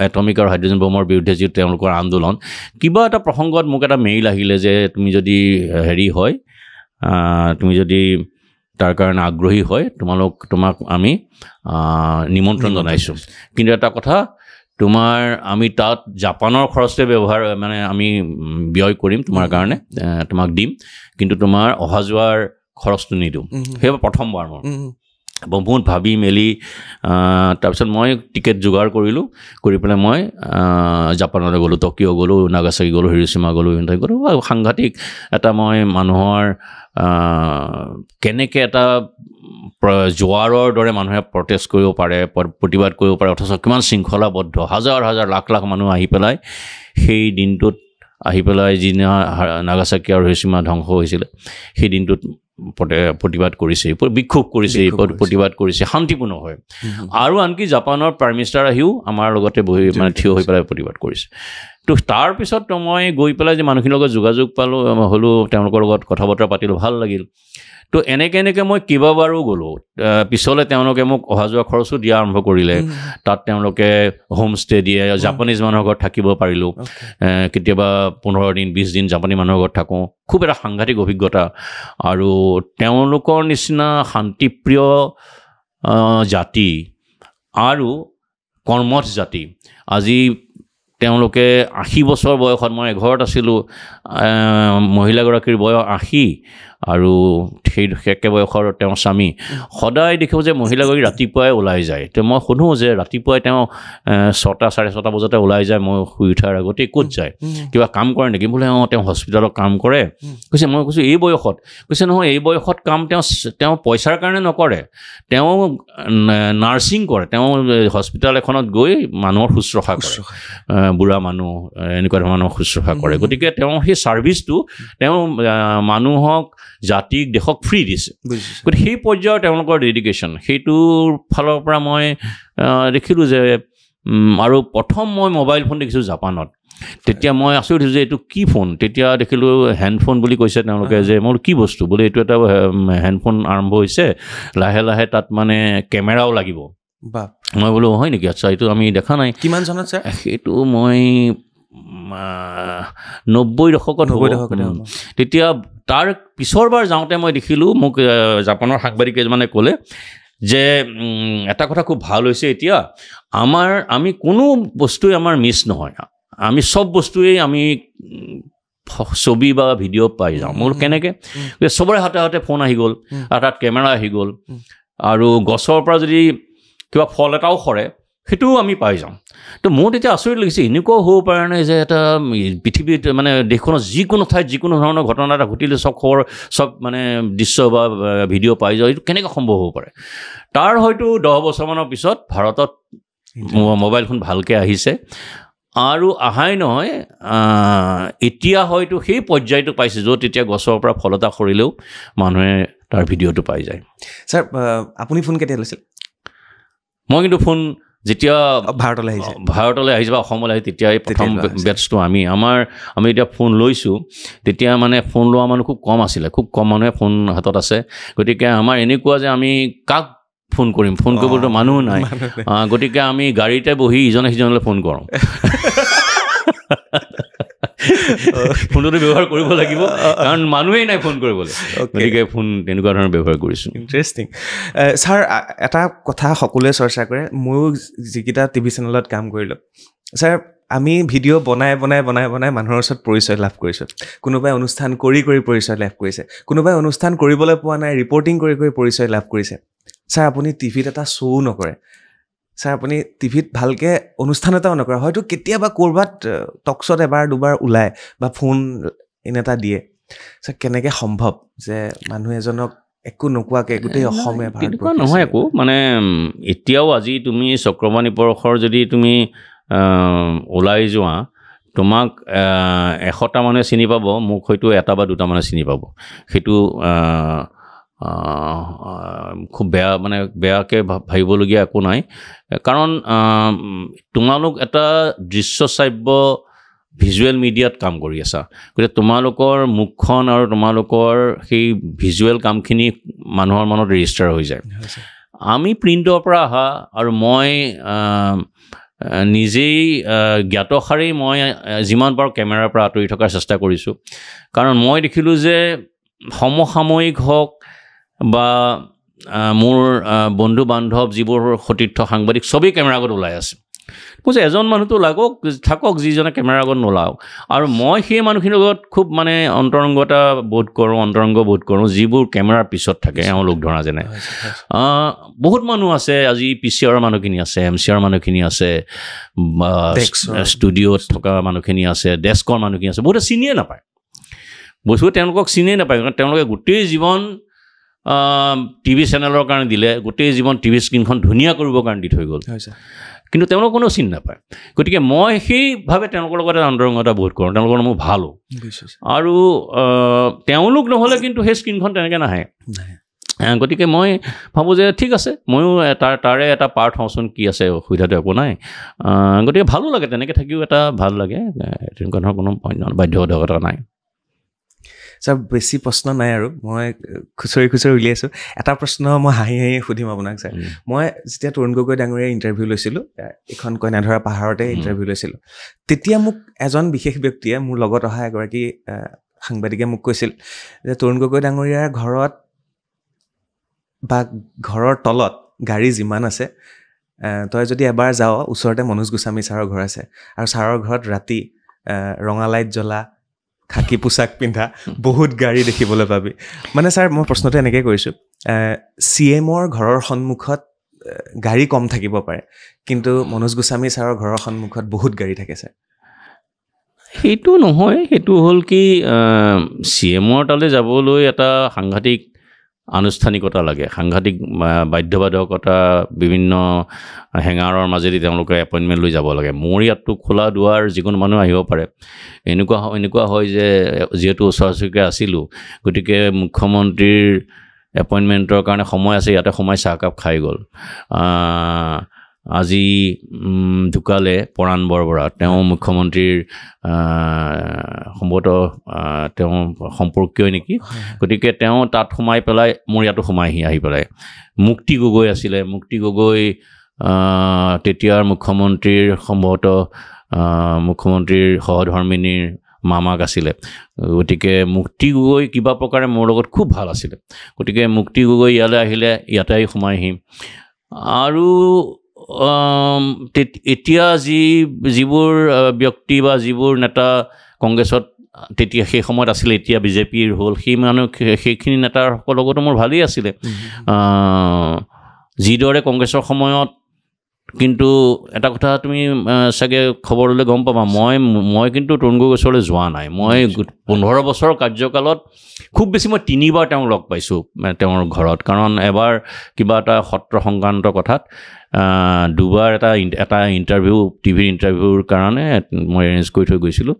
এটমিক আৰু হাইড্ৰজেন বোমৰ বিৰুদ্ধে যিটো তেওঁলোকৰ আন্দোলন, কিবা এটা প্ৰসংগত মোক এটা মেইল আহিলে যে তুমি যদি হেৰি হয়, তুমি যদি তাৰ কাৰণে আগ্ৰহী হয়, তোমাক আমি নিমন্ত্ৰণ জনাইছোঁ। কিন্তু এটা কথা, আমি তাত জাপানৰ খৰচে আমি ব্যয় কৰিম তোমাৰ কাৰণে, তোমাক দিম, কিন্তু তোমাৰ অহা যোৱাৰ খৰচটো নিদিওঁ। সেইবাৰ প্ৰথমবাৰ মই বহুত ভাবি মেলি তাৰপিছত মই টিকেট যোগাৰ কৰিলোঁ, কৰি পেলাই মই জাপানলৈ গ'লোঁ, টকিঅ' গ'লোঁ, নাগাচাকি গ'লোঁ, হিৰোশ্বিমা গ'লোঁ, গ'লোঁ। সাংঘাতিক এটা মই মানুহৰ কেনেকৈ এটা জোৱাৰৰ দৰে মানুহে প্ৰটেষ্ট কৰিব পাৰে, প্ৰতিবাদ কৰিব পাৰে, অথচ কিমান শৃংখলাবদ্ধ হাজাৰ হাজাৰ লাখ লাখ মানুহ আহি পেলাই সেই দিনটোত আহি পেলাই যিদিনা নাগাচাকি আৰু হিৰোশ্বিমা ধ্বংস হৈছিলে সেই দিনটোত প্ৰতিবাদ কৰিছে, বিক্ষোভ কৰিছে, প্ৰতিবাদ কৰিছে শান্তিপূৰ্ণ হয়। আৰু আনকি জাপানৰ প্ৰাইম মিনিষ্টাৰ আহিও আমাৰ লগতে বহি মানে থিয় হৈ পেলাই প্ৰতিবাদ কৰিছে। তো তাৰপিছত মই গৈ পেলাই যে মানুহখিনিৰ লগত যোগাযোগ পালোঁ, হ'লোঁ, তেওঁলোকৰ লগত কথা বতৰা পাতিলোঁ, ভাল লাগিল। তো এনেকৈ মই কেইবাবাৰো গ'লোঁ। পিছলৈ তেওঁলোকে মোক অহা যোৱা খৰচো দিয়া আৰম্ভ কৰিলে। তাত তেওঁলোকে হোমষ্টে দিয়ে, জাপানীজ মানুহৰ ঘৰত থাকিব পাৰিলোঁ। কেতিয়াবা 15 দিন 20 দিন জাপানী মানুহৰ ঘৰত থাকোঁ। খুব এটা সাংঘাতিক অভিজ্ঞতা। আৰু তেওঁলোকৰ নিচিনা শান্তিপ্ৰিয় জাতি আৰু কৰ্মঠ জাতি আজি তেওঁলোকে 80 বছৰ বয়সত, মই ঘৰত আছিলোঁ, মহিলাগৰাকীৰ বয়স 80 আৰু সেই একে বয়সৰ তেওঁৰ স্বামী, সদায় দেখিব যে মহিলাগৰাকী ৰাতিপুৱাই ওলাই যায়। তো মই সোধোঁ যে ৰাতিপুৱাই তেওঁ 6টা 6:30 বজাতে ওলাই যায়, মই শুই উঠাৰ আগতেই ক'ত যায়, কিবা কাম কৰে নেকি? বোলে তেওঁ হস্পিটেলত কাম কৰে। কৈছে, মই কৈছোঁ এই বয়সত? কৈছে নহয়, এই বয়সত কাম তেওঁ পইচাৰ কাৰণে নকৰে, তেওঁ নাৰ্ছিং কৰে, তেওঁ হস্পিটেল এখনত গৈ মানুহৰ শুশ্ৰূষা কৰে, বুঢ়া মানুহ এনেকুৱা ধৰণৰ মানুহক শুশ্ৰূষা কৰে। গতিকে তেওঁ সেই ছাৰ্ভিচটো তেওঁ মানুহক, জাতিক, দেশক ফ্ৰী দিছে। গতিকে সেই পৰ্যায়ৰ তেওঁলোকৰ ডেডিকেশ্যন, সেইটোৰ ফালৰ পৰা মই দেখিলোঁ যে, আৰু প্ৰথম মই মোবাইল ফোন দেখিছোঁ জাপানত। তেতিয়া মই আচৰিত হৈছোঁ যে এইটো কি ফোন? তেতিয়া দেখিলোঁ হেণ্ডফোন বুলি কৈছে তেওঁলোকে, যে মোৰ কি বস্তু বোলে, এইটো এটা হেণ্ডফোন আৰম্ভ হৈছে, লাহে লাহে তাত মানে কেমেৰাও লাগিব। মই বোলো হয় নেকি? আচ্ছা, এইটো আমি দেখা নাই। কিমান চনত ছাৰ? সেইটো মই 90 দশকত। তেতিয়া তাৰ পিছৰবাৰ যাওঁতে মই দেখিলোঁ, মোক জাপানৰ সাংবাদিক কেইজনে ক'লে যে এটা কথা খুব ভাল হৈছে, এতিয়া আমি কোনো বস্তুৱে আমাৰ মিছ নহয়, আমি চব বস্তুৱেই আমি ছবি বা ভিডিঅ' পাই যাওঁ। মোৰ কেনেকৈ? চবৰে হাতে হাতে ফোন আহি গ'ল, আৰু তাত কেমেৰা আহি গ'ল, আৰু গছৰ পৰা যদি কিবা ফল এটাও সৰে সেইটোও আমি পাই যাওঁ। তো মোৰ তেতিয়া আচৰিত লাগিছে, এনেকুৱাও হ'ব পাৰে নাই যে এটা পৃথিৱীত মানে দেশখনত যিকোনো ঠাইত যিকোনো ধৰণৰ ঘটনা এটা ঘটিলে চব খবৰ, চব মানে দৃশ্য বা ভিডিঅ' পাই যাওঁ, এইটো কেনেকৈ সম্ভৱ হ'ব পাৰে? তাৰ হয়তো 10 বছৰমানৰ পিছত ভাৰতত মোবাইল ফোন ভালকৈ আহিছে, আৰু আহাই নহয়, এতিয়া হয়তো সেই পৰ্যায়টো পাইছে য'ত এতিয়া গছৰ পৰা ফল এটা সৰিলেও মানুহে তাৰ ভিডিঅ'টো পাই যায়। ছাৰ, আপুনি ফোন কেতিয়া লৈছিল? মই কিন্তু ফোন যেতিয়া ভাৰতলৈ আহিছে বা অসমলৈ আহিছে, তেতিয়াই প্ৰথম বেটছটো আমি এতিয়া ফোন লৈছোঁ। তেতিয়া মানে ফোন লোৱা মানুহ খুব কম আছিলে, খুব কম মানুহে ফোন হাতত আছে। গতিকে আমাৰ এনেকুৱা যে আমি কাক ফোন কৰিম, ফোন কৰিবলৈতো মানুহ নাই। গতিকে আমি গাড়ীতে বহি ইজনে সিজনলৈ ফোন কৰোঁ। ফোনটো ব্যৱহাৰ কৰিব লাগিব, কাৰণ মানুহেই নাই ফোন কৰিবলৈ। গতিকে ফোন তেনেকুৱা ধৰণৰ ব্যৱহাৰ কৰিছোঁ। ইণ্টাৰেষ্টিং। ছাৰ, এটা কথা সকলোৱে চৰ্চা কৰে, ময়ো যিকেইটা টিভি চেনেলত কাম কৰিলোঁ, ছাৰ, আমি ভিডিঅ' বনাই মানুহৰ ওচৰত পৰিচয় লাভ কৰিছোঁ। কোনোবাই অনুষ্ঠান কৰি পৰিচয় লাভ কৰিছে, কোনোবাই অনুষ্ঠান কৰিবলৈ পোৱা নাই, ৰিপৰ্টিং কৰি পৰিচয় লাভ কৰিছে। ছাৰ, আপুনি টিভিত এটা শ্ব' নকৰে, ছাৰ, আপুনি টিভিত ভালকৈ অনুষ্ঠান এটাও নকৰে, হয়তো কেতিয়াবা ক'ৰবাত টকশ্বত এবাৰ দুবাৰ ওলায় বা ফোন এটা দিয়ে। ছাৰ, কেনেকৈ সম্ভৱ যে মানুহ এজনক একো নোকোৱাকৈ গোটেই অসমে? তেনেকুৱা নহয় একো, মানে এতিয়াও আজি তুমি চক্ৰবাণী পৰশৰ যদি তুমি ওলাই যোৱা, তোমাক 100টা মানুহে চিনি পাব, মোক হয়তো 1টা বা 2টা মানুহে চিনি পাব। সেইটো খুব বেয়াকৈ ভাবিবলগীয়া একো নাই, কাৰণ তোমালোক এটা দৃশ্যশ্ৰাব্য ভিজুৱেল মিডিয়াত কাম কৰি আছা। গতিকে তোমালোকৰ মুখখন আৰু তোমালোকৰ সেই ভিজুৱেল কামখিনি মানুহৰ মনত ৰেজিষ্টাৰ হৈ যায়। আমি প্ৰিণ্টৰ পৰা অহা, আৰু মই নিজেই জ্ঞাতসাৰেই মই যিমান পাৰোঁ কেমেৰাৰ পৰা আঁতৰি থকাৰ চেষ্টা কৰিছোঁ, কাৰণ মই দেখিলোঁ যে সমসাময়িক হওক বা মোৰ বন্ধু বান্ধৱ যিবোৰ সতীৰ্থ সাংবাদিক চবেই কেমেৰা আগত ওলাই আছে। কৈছে এজন মানুহটো থাকক যিজনে কেমেৰা আগত নোলাওক, আৰু মই সেই মানুহখিনিৰ লগত খুব মানে অন্তৰংগ বোধ কৰোঁ যিবোৰ কেমেৰাৰ পিছত থাকে, এওঁলোক ধৰা যেনে বহুত মানুহ আছে। আজি PCR মানুহখিনি আছে, MCR মানুহখিনি আছে, ষ্টুডিঅ'ত থকা মানুহখিনি আছে, ডেস্কৰ মানুহখিনি আছে, বহুতে চিনিয়ে নাপায়। বস্তুটো তেওঁলোকক চিনেই নাপায়, কাৰণ তেওঁলোকে গোটেই জীৱন টিভি চেনেলৰ কাৰণে দিলে, গোটেই জীৱন টিভি স্ক্ৰীণখন ধুনীয়া কৰিবৰ কাৰণে দি থৈ গ'ল, কিন্তু তেওঁলোক কোনো চিনি নাপায়। গতিকে মই সেইভাৱে তেওঁলোকৰ লগত অন্তৰংগতা বোধ কৰোঁ, তেওঁলোকৰ মোৰ ভালো। আৰু তেওঁলোক নহ'লে কিন্তু সেই স্ক্ৰীণখন তেনেকৈ নাহে। গতিকে মই ভাবোঁ যে ঠিক আছে, ময়ো তাৰে এটা পাৰ্ট হওঁচোন, কি আছে, অসুবিধাটো একো নাই। গতিকে ভালো লাগে, তেনেকৈ থাকিও এটা ভাল লাগে, তেনেকুৱা ধৰণৰ কোনো বাধ্যবাধকতা নাই। ছাৰ বেছি প্ৰশ্ন নাই আৰু মই খুচৰি উলিয়াইছোঁ। এটা প্ৰশ্ন মই হাঁহি সুধিম আপোনাক ছাৰ। মই যেতিয়া তৰুণ গগৈ ডাঙৰীয়াৰ ইণ্টাৰভিউ লৈছিলোঁ, এখন কইনাধৰা পাহাৰতে ইণ্টাৰভিউ লৈছিলোঁ, তেতিয়া মোক এজন বিশেষ ব্যক্তিয়ে, মোৰ লগত অহা এগৰাকী সাংবাদিকে মোক কৈছিল যে তৰুণ গগৈ ডাঙৰীয়াৰ ঘৰত বা ঘৰৰ তলত গাড়ী যিমান আছে, তই যদি এবাৰ যাৱ, ওচৰতে মনোজ গোস্বামী ছাৰৰ ঘৰ আছে, আৰু ছাৰৰ ঘৰত ৰাতি ৰঙা লাইট জ্বলা, খাকী পোচাক পিন্ধা বহুত গাড়ী দেখিবলৈ পাবি। মানে ছাৰ মই প্ৰশ্নটো এনেকৈ কৰিছোঁ, CMৰ ঘৰৰ সন্মুখত গাড়ী কম থাকিব পাৰে, কিন্তু মনোজ গোস্বামী ছাৰৰ ঘৰৰ সন্মুখত বহুত গাড়ী থাকে ছাৰ। সেইটো নহয়, সেইটো হ'ল কি, CMৰ তালৈ যাবলৈ এটা সাংঘাতিক আনুষ্ঠানিকতা লাগে, সাংঘাতিক বাধ্যবাধকতা, বিভিন্ন হেঙাৰৰ মাজেদি তেওঁলোকে এপইণ্টমেণ্ট লৈ যাব লাগে। মোৰ ইয়াততো খোলা দুৱাৰ, যিকোনো মানুহ আহিব পাৰে। এনেকুৱা হয় যে যিহেতু ওচৰা ওচৰিকৈ আছিলোঁ, গতিকে মুখ্যমন্ত্ৰীৰ এপইণ্টমেণ্টৰ কাৰণে সময় আছে, ইয়াতে সময় চাহকাপ খাই গ'ল। আজি ঢুকালে পৰাণ বৰবৰা, তেওঁ মুখ্যমন্ত্ৰীৰ সম্ভৱতঃ তেওঁ সম্পৰ্কীয় নেকি। গতিকে তেওঁ তাত সোমাই পেলাই মোৰ ইয়াতো আহি পেলাই। মুক্তি গগৈ আছিলে, মুক্তি গগৈ তেতিয়াৰ মুখ্যমন্ত্ৰীৰ সম্ভৱতঃ মুখ্যমন্ত্ৰীৰ সহধৰ্মিনীৰ মামাক আছিলে। গতিকে মুক্তি গগৈ কিবা প্ৰকাৰে মোৰ লগত খুব ভাল আছিলে। গতিকে মুক্তি গগৈ ইয়ালৈ আহিলে, ইয়াতে সোমাইহি। আৰু এতিয়া যিবোৰ ব্যক্তি বা যিবোৰ নেতা কংগ্ৰেছত তেতিয়া সেই সময়ত আছিলে, এতিয়া বিজেপিৰ হ'ল, সেইখিনি নেতাসকলৰ লগতো মোৰ ভালেই আছিলে। যিদৰে কংগ্ৰেছৰ সময়ত, কিন্তু এটা কথা তুমি চাগে খবৰ ল'লে গম পাবা, মই কিন্তু তৰুণ গগৈৰ ওচৰলৈ যোৱা নাই। মই 15 বছৰৰ কাৰ্যকালত খুব বেছি মই 3বাৰ তেওঁক লগ পাইছোঁ তেওঁৰ ঘৰত, কাৰণ এবাৰ কিবা এটা সত্ৰ সংক্ৰান্ত কথাত, 2বাৰ এটা ইণ্টাৰভিউ, টিভিৰ ইণ্টাৰভিউৰ কাৰণে মই এৰেঞ্জ কৰি থৈ গৈছিলোঁ,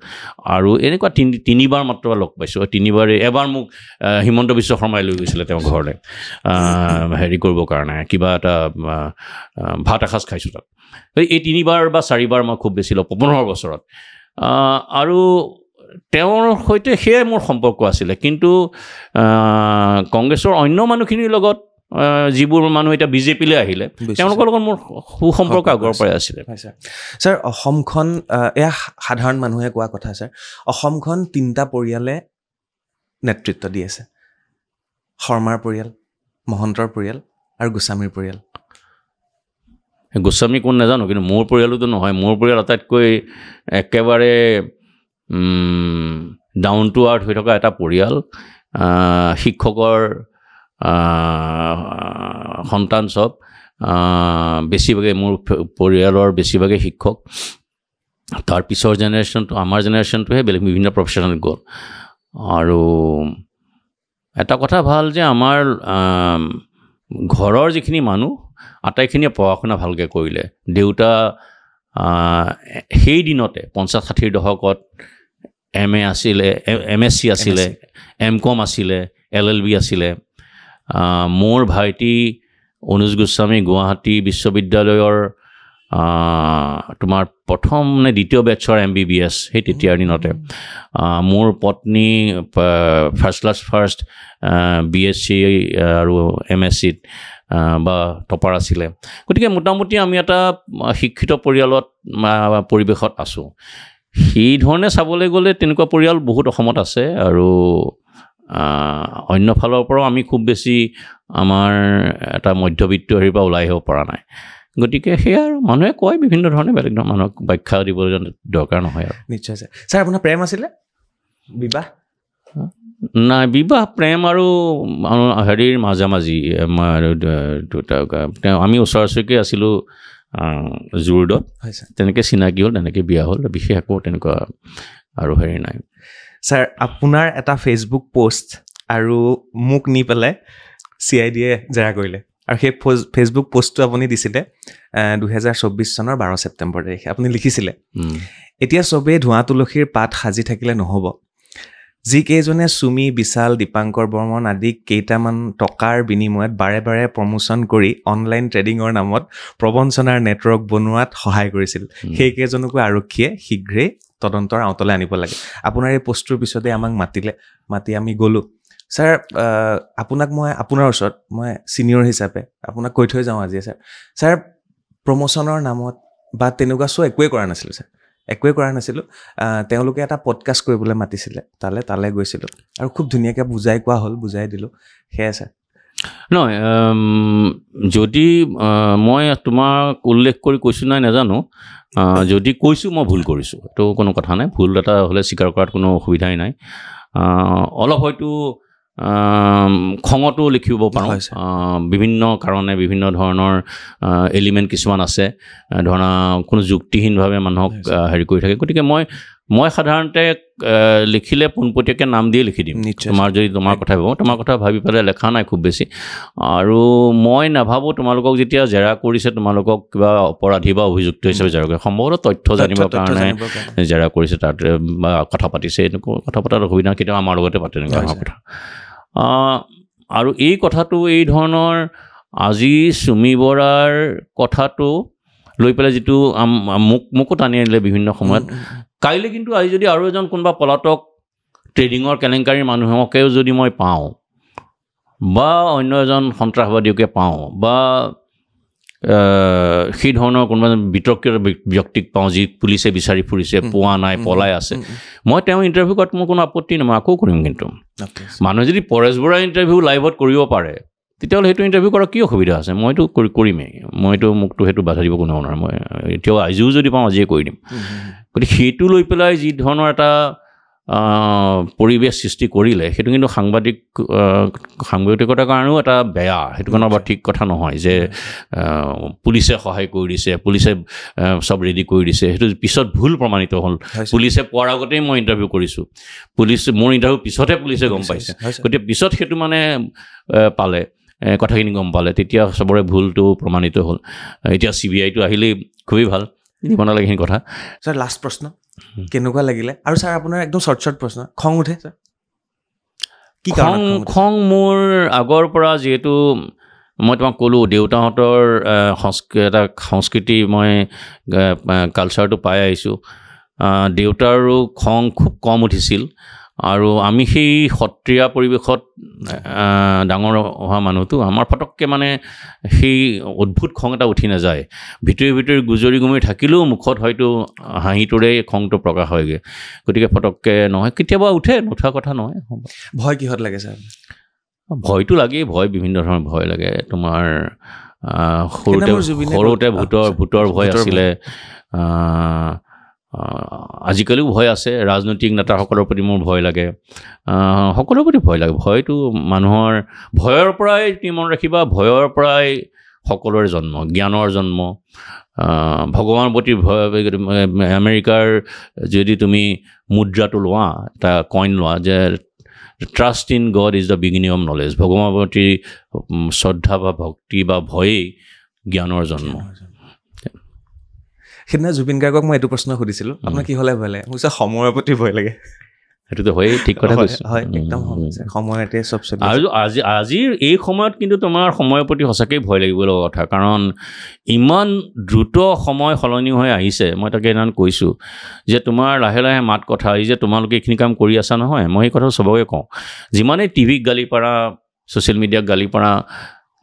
আৰু এনেকুৱা 3বাৰ মাত্ৰ লগ পাইছোঁ। 3বাৰে, এবাৰ মোক হিমন্ত বিশ্ব শৰ্মাই লৈ গৈছিলে তেওঁৰ ঘৰলৈ হেৰি কৰিবৰ কাৰণে, কিবা এটা ভাত এসাঁজ খাইছোঁ তাত। এই 3বাৰ বা 4বাৰ মই খুব বেছি লগ 15 বছৰত। আৰু তেওঁৰ সৈতে সেয়াই মোৰ সম্পৰ্ক আছিলে। কিন্তু কংগ্ৰেছৰ অন্য মানুহখিনিৰ লগত, যিবোৰ মানুহ এতিয়া বিজেপিলৈ আহিলে, তেওঁলোকৰ লগত মোৰ সুসম্পৰ্ক আগৰ পৰাই আছিলে। ছাৰ, অসমখন, এয়া সাধাৰণ মানুহে কোৱা কথা ছাৰ, অসমখন 3টা পৰিয়ালে নেতৃত্ব দি আছে: শৰ্মাৰ পৰিয়াল, মহন্তৰ পৰিয়াল আৰু গোস্বামীৰ পৰিয়াল। গোস্বামী কোন নাজানো, কিন্তু মোৰ পৰিয়ালতো নহয়। মোৰ পৰিয়াল আটাইতকৈ একেবাৰে ডাউন টু আৰ্থ হৈ থকা এটা পৰিয়াল। শিক্ষকৰ সন্তান চব, বেছিভাগে মোৰ পৰিয়ালৰ বেছিভাগে শিক্ষক। তাৰ পিছৰ জেনেৰেশ্যনটো, আমাৰ জেনেৰেশ্যনটোহে বেলেগ বিভিন্ন প্ৰফেশ্যনেল গ'ল। আৰু এটা কথা ভাল যে আমাৰ ঘৰৰ যিখিনি মানুহ আটাইখিনিয়ে পঢ়া শুনা ভালকৈ কৰিলে। দেউতা সেই দিনতে 50-60ৰ দশকত MA আছিলে, MSc আছিলে, MCom আছিলে, LLB আছিলে। মোৰ ভাইটি অনুজ গোস্বামী গুৱাহাটী বিশ্ববিদ্যালয়ৰ তোমাৰ প্ৰথম নে দ্বিতীয় বেটছৰ MBBS সেই তেতিয়াৰ দিনতে। মোৰ পত্নী ফাৰ্ষ্ট BSc আৰু MScত বা টপাৰ আছিলে। গতিকে মোটামুটি আমি এটা শিক্ষিত পৰিয়ালত, পৰিৱেশত আছোঁ। সেই ধৰণে চাবলৈ গ'লে তেনেকুৱা পৰিয়াল বহুত অসমত আছে। আৰু অন্য ফালৰ পৰাও আমি খুব বেছি আমাৰ এটা মধ্যবিত্ত হেৰিৰ পৰা ওলাই আহিব পৰা নাই। গতিকে সেয়া আৰু মানুহে কয় বিভিন্ন ধৰণে, বেলেগ ধৰণৰ মানুহক ব্যাখ্যা দিবলৈ দৰকাৰ নহয় আৰু। নিশ্চয় ছাৰ। ছাৰ, আপোনাৰ প্ৰেম আছিলে? বিবাহ? নাই, বিবাহ প্ৰেম আৰু হেৰিৰ মাজামাজি। আমি ওচৰা ওচৰিকৈ আছিলোঁ জোৰদত, তেনেকৈ চিনাকি হ'ল, তেনেকৈ বিয়া হ'ল। বিশেষ একো তেনেকুৱা আৰু হেৰি নাই। ছাৰ আপোনাৰ এটা ফেচবুক পোষ্ট আৰু মোক নি পেলাই CIDয়ে জেৰা কৰিলে আৰু সেই ফেচবুক পোষ্টটো আপুনি দিছিলে 2024 চনৰ 12 ছেপ্টেম্বৰ তাৰিখে আপুনি লিখিছিলে এতিয়া চবেই ধোঁৱা তুলসীৰ পাত সাজি থাকিলে নহ'ব যিকেইজনে চুমি বিশাল দীপাংকৰ বৰ্মন আদি কেইটামান টকাৰ বিনিময়ত বাৰে বাৰে প্ৰমোচন কৰি অনলাইন ট্ৰেডিঙৰ নামত প্ৰবঞ্চনাৰ নেটৱৰ্ক বনোৱাত সহায় কৰিছিল সেইকেইজনকো আৰক্ষীয়ে শীঘ্ৰেই তদন্তৰ আওতলৈ আনিব লাগে আপোনাৰ এই পোষ্টটোৰ পিছতে আমাক মাতি আমি গ'লোঁ ছাৰ আপোনাক মই আপোনাৰ ওচৰত মই ছিনিয়ৰ হিচাপে আপোনাক কৈ থৈ যাওঁ আজি ছাৰ প্ৰমোচনৰ নামত বা তেনেকুৱা একোৱে কৰা নাছিলোঁ ছাৰ একোৱে কৰা নাছিলোঁ তেওঁলোকে এটা পডকাষ্ট কৰিবলৈ মাতিছিলে তালৈ গৈছিলোঁ আৰু খুব ধুনীয়াকৈ বুজাই কোৱা হ'ল বুজাই দিলোঁ সেয়াই ছাৰ নহয় যদি মই তোমাক উল্লেখ কৰি কৈছোঁ নাই নাজানো যদি কৈছোঁ মই ভুল কৰিছোঁ এইটো কোনো কথা নাই ভুল এটা হ'লে স্বীকাৰ কৰাত কোনো অসুবিধাই নাই অলপ হয়তো খঙতো লিখিব পাৰোঁ বিভিন্ন কাৰণে বিভিন্ন ধৰণৰ এলিমেণ্ট কিছুমান আছে ধৰা কোনো যুক্তিহীনভাৱে মানুহক হেৰি কৰি থাকে গতিকে মই সাধাৰণতে লিখিলে পোনপটীয়াকৈ নাম দিয়ে লিখি দিম তোমাৰ কথা ভাবোঁ তোমাৰ কথা ভাবি পেলাই লেখা নাই খুব বেছি আৰু মই নাভাবোঁ তোমালোকক যেতিয়া জেৰা কৰিছে তোমালোকক কিবা অপৰাধী বা অভিযুক্ত হিচাপে জেৰা কৰে সম্ভৱতঃ তথ্য জানিবৰ কাৰণে জেৰা কৰিছে তাত বা কথা পাতিছে এনেকুৱা কথা পতাৰ অসুবিধা কেতিয়াবা আমাৰ লগতে পাতে এনেকুৱা কথা আৰু এই কথাটো এই ধৰণৰ আজি চুমি বৰাৰ কথাটো লৈ পেলাই যিটো মোকো টানি আনিলে বিভিন্ন সময়ত কাইলৈ কিন্তু আজি যদি আৰু এজন কোনোবা পলাতক ট্ৰেডিঙৰ কেলেংকাৰীৰ মানুহকেও যদি মই পাওঁ বা অন্য এজন সন্ত্ৰাসবাদীকে পাওঁ বা সেই ধৰণৰ কোনোবা বিতৰ্কিত ব্যক্তিক পাওঁ যি পুলিচে বিচাৰি ফুৰিছে পোৱা নাই পলাই আছে মই তেওঁ ইণ্টাৰভিউ কৰাত মোৰ কোনো আপত্তি নাই মই আকৌ কৰিম কিন্তু মানুহে যদি পৰেশ বৰাৰ ইণ্টাৰভিউ লাইভত কৰিব পাৰে তেতিয়াহ'লে সেইটো ইণ্টাৰভিউ কৰাৰ কি অসুবিধা আছে মইতো কৰিমেই মোকতো সেইটো বাধা দিব কোনো নোৱাৰে মই এতিয়াও আজিও যদি পাওঁ আজিয়ে কৰি দিম গতিকে সেইটো লৈ পেলাই যি ধৰণৰ এটা পৰিৱেশ সৃষ্টি কৰিলে সেইটো কিন্তু সাংবাদিকতাৰ কাৰণেও এটা বেয়া সেইটো কাৰণে বৰ ঠিক কথা নহয় যে পুলিচে সহায় কৰি দিছে পুলিচে চব ৰেডি কৰি দিছে সেইটো পিছত ভুল প্ৰমাণিত হ'ল পুলিচে পোৱাৰ আগতেই মই ইণ্টাৰভিউ কৰিছোঁ মোৰ ইণ্টাৰভিউ পিছতহে পুলিচে গম পাইছে গতিকে পিছত সেইটো মানে পালে কথাখিনি গম পালে তেতিয়া চবৰে ভুলটো প্ৰমাণিত হ'ল এতিয়া CBIটো আহিলেই খুবেই ভাল দিব নালাগে সেইখিনি কথা ছাৰ লাষ্ট প্ৰশ্ন কেনেকুৱা লাগিলে আৰু ছাৰ আপোনাৰ একদম শ্বৰ্ট প্ৰশ্ন খং উঠে ছাৰ কি খং মোৰ আগৰ পৰা যিহেতু মই তোমাক ক'লোঁ দেউতাহঁতৰ এটা সংস্কৃতি মই কালচাৰটো পাই আহিছোঁ দেউতাৰো খং খুব কম উঠিছিল আৰু আমি সেই সত্ৰীয়া পৰিৱেশত ডাঙৰ হোৱা মানুহটো আমাৰ ফটককৈ মানে সেই অদ্ভুত খং এটা উঠি নাযায় ভিতৰি গুজৰি গুমৰি থাকিলেও মুখত হয়তো হাঁহিটোৰে খংটো প্ৰকাশ হয়গৈ গতিকে ফটককৈ নহয় কেতিয়াবা উঠে নুঠা কথা নহয় ভয় কিহত লাগে ছাৰ ভয়টো লাগেই ভয় বিভিন্ন ধৰণৰ ভয় লাগে তোমাৰ সৰুতে ভূতৰ ভয় আছিলে আজিকালিও ভয় আছে ৰাজনৈতিক নেতাসকলৰ প্ৰতি মোৰ ভয় লাগে সকলোৰে প্ৰতি ভয় লাগে ভয়টো মানুহৰ ভয়ৰ পৰাই তুমি মনত ৰাখিবা ভয়ৰ পৰাই সকলোৰে জন্ম জ্ঞানৰ জন্ম ভগৱানৰ প্ৰতি ভয় আমেৰিকাৰ যদি তুমি মুদ্ৰাটো লোৱা এটা কইন লোৱা যে trust in god is the beginning of knowledge ভগৱানৰ প্ৰতি শ্ৰদ্ধা বা ভক্তি বা ভয়েই জ্ঞানৰ জন্ম সেইদিনা জুবিন গাৰ্গক মই এইটো প্ৰশ্ন সুধিছিলোঁ আপোনাৰ কি হ'লে ভয় লাগে মোক সময়ৰ প্ৰতি ভয় লাগে সেইটোতো হয়েই ঠিক কথা কৈছে হয় একদম সময়তে চব চলি আৰু আজিৰ এই সময়ত কিন্তু তোমাৰ সময়ৰ প্ৰতি সঁচাকৈয়ে ভয় লাগিব লগা কথা কাৰণ ইমান দ্ৰুত সময় সলনি হৈ আহিছে মই তাকে সেইদিনা কৈছোঁ যে তোমাৰ লাহে লাহে মাত কথা এই যে তোমালোকে এইখিনি কাম কৰি আছা নহয় মই সেই কথা চবকে কওঁ যিমানেই টিভিক গালি পাৰা ছ'চিয়েল মিডিয়াক গালি পাৰা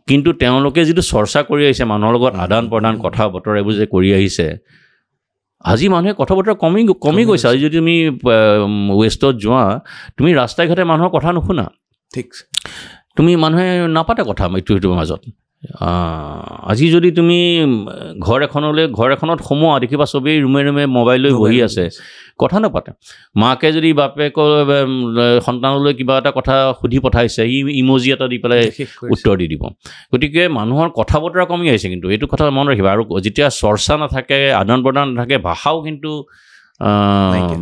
কিন্তু তেওঁলোকে যিটো চৰ্চা কৰি আহিছে মানুহৰ লগত আদান প্ৰদান কথা বতৰা এইবোৰ যে কৰি আহিছে আজি মানুহে কথা বতৰা কমি গৈছে আজি যদি তুমি ৱেষ্টত যোৱা তুমি ৰাস্তাই ঘাটে মানুহৰ কথা নুশুনা ঠিক তুমি মানুহে নাপাতে কথা ইটোৰ মাজত আজি যদি তুমি ঘৰ এখনত সোমোৱা দেখিবা চবেই ৰুমে মোবাইল লৈ বহি আছে কথা নাপাতে মাকে যদি বাপেকৰ সন্তানলৈ কিবা এটা কথা সুধি পঠাইছে ইমজি এটা দি পেলাই উত্তৰ দি দিব গতিকে মানুহৰ কথা বতৰা কমি আহিছে কিন্তু এইটো কথা মনত ৰাখিবা আৰু যেতিয়া চৰ্চা নাথাকে আদান প্ৰদান নাথাকে ভাষাও কিন্তু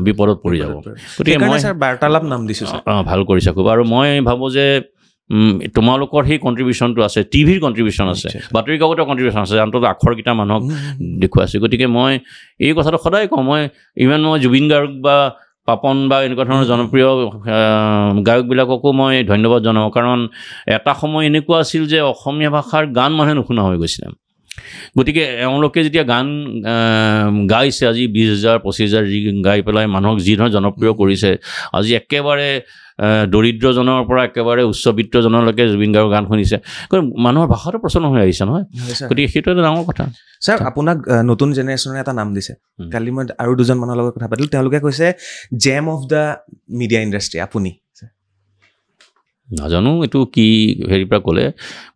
বিপদত পৰি যাব। গতিকে মই বাৰ্তালাপ নাম দিছোঁ। ভাল কৰিছা খুব। আৰু মই ভাবোঁ যে তোমালোকৰ সেই কণ্ট্ৰিবিউশ্যনটো আছে, টিভিৰ কণ্ট্ৰিবিউশ্যন আছে, বাতৰি কাকতৰ কণ্ট্ৰিবিউশ্যন আছে, অন্ততঃ আখৰকেইটা মানুহক দেখুৱাইছে। গতিকে মই এই কথাটো সদায় কওঁ, মই জুবিন গাৰ্গ বা পাপন বা এনেকুৱা ধৰণৰ জনপ্ৰিয় গায়কবিলাককো মই ধন্যবাদ জনাওঁ। কাৰণ এটা সময় এনেকুৱা আছিল যে অসমীয়া ভাষাৰ গান মানুহে নুশুনা হৈ গৈছিলে। গতিকে এওঁলোকে যেতিয়া গান গাইছে, আজি 20,000 25,000 গাই পেলাই মানুহক যি ধৰণে জনপ্ৰিয় কৰিছে, আজি একেবাৰে দৰিদ্ৰজনৰ পৰা একেবাৰে উচ্চবিত্তজনলৈকে জুবিন গাৰ্গৰ গান শুনিছে, মানুহৰ ভাষাটো প্ৰচলন হৈ আহিছে নহয়। গতিকে সেইটো এটা ডাঙৰ কথা। ছাৰ, আপোনাক নতুন জেনেৰেশ্যনে এটা নাম দিছে। কালি মই আৰু দুজন মানুহৰ লগত কথা পাতিলোঁ, তেওঁলোকে কৈছে jam of the media industry আপুনি। নাজানো এইটো কি হেৰিৰ পৰা ক'লে।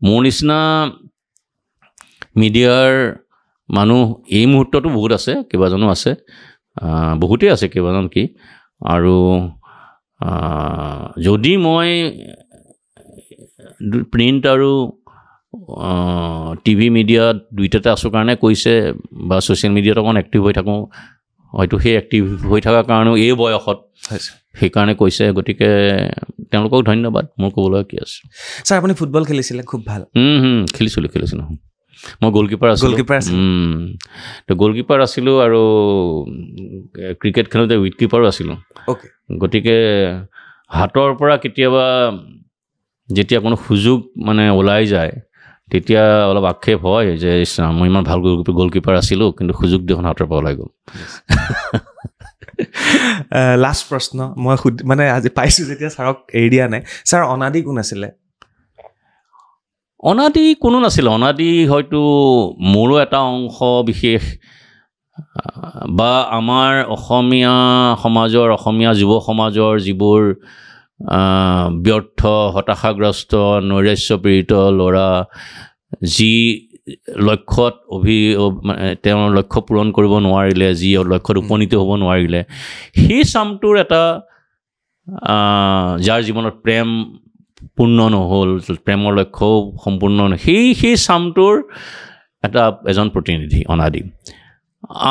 মোৰ নিচিনা মিডিয়াৰ মানুহ এই মুহূৰ্ততো বহুত আছে, কেইবাজনো আছে, বহুতেই আছে, কেইবাজন কি। আৰু যদি মই প্ৰিণ্ট আৰু টিভি মিডিয়াত দুইটাতে আছোঁ কাৰণে কৈছে, বা ছ'চিয়েল মিডিয়াত অকণ এক্টিভ হৈ থাকোঁ, হয়তো সেই এক্টিভ হৈ থকাৰ কাৰণেও এই বয়সত সেইকাৰণে কৈছে। গতিকে তেওঁলোকক ধন্যবাদ, মোৰ ক'বলৈ কি আছে। ছাৰ, আপুনি ফুটবল খেলিছিলে, খুব ভাল। খেলিছিলোঁ। মই গ'লকিপাৰ আছিলোঁ। তো গ'লকিপাৰ আছিলোঁ আৰু ক্ৰিকেট খেলোঁতে উইকেটকিপাৰো আছিলোঁ। গতিকে হাতৰ পৰা কেতিয়াবা যেতিয়া কোনো সুযোগ মানে ওলাই যায়, তেতিয়া অলপ আক্ষেপ হয় যে মই ইমান ভাল গ'লকিপাৰ আছিলোঁ, কিন্তু সুযোগ দেখোন হাতৰ পৰা ওলাই গ'ল। লাষ্ট প্ৰশ্ন মই মানে আজি পাইছোঁ যেতিয়া ছাৰক এৰি দিয়া নাই। ছাৰ, অনাদি কোন আছিলে? অনাদি কোনো নাছিলে। অনাদি হয়তো মোৰো এটা অংশ বিশেষ, বা আমাৰ অসমীয়া সমাজৰ, অসমীয়া যুৱ সমাজৰ যিবোৰ ব্যৰ্থ, হতাশাগ্ৰস্ত, নৈৰাশ্যপীড়িত ল'ৰা, যি লক্ষ্যত তেওঁৰ লক্ষ্য পূৰণ কৰিব নোৱাৰিলে, যি লক্ষ্যত উপনীত হ'ব নোৱাৰিলে, সেই চামটোৰ এটা, যাৰ জীৱনত প্ৰেম পূৰ্ণ নহ'ল, প্ৰেমৰ লক্ষ্যও সম্পূৰ্ণ নহ'ল, সেই চামটোৰ এজন প্ৰতিনিধি অনাদি।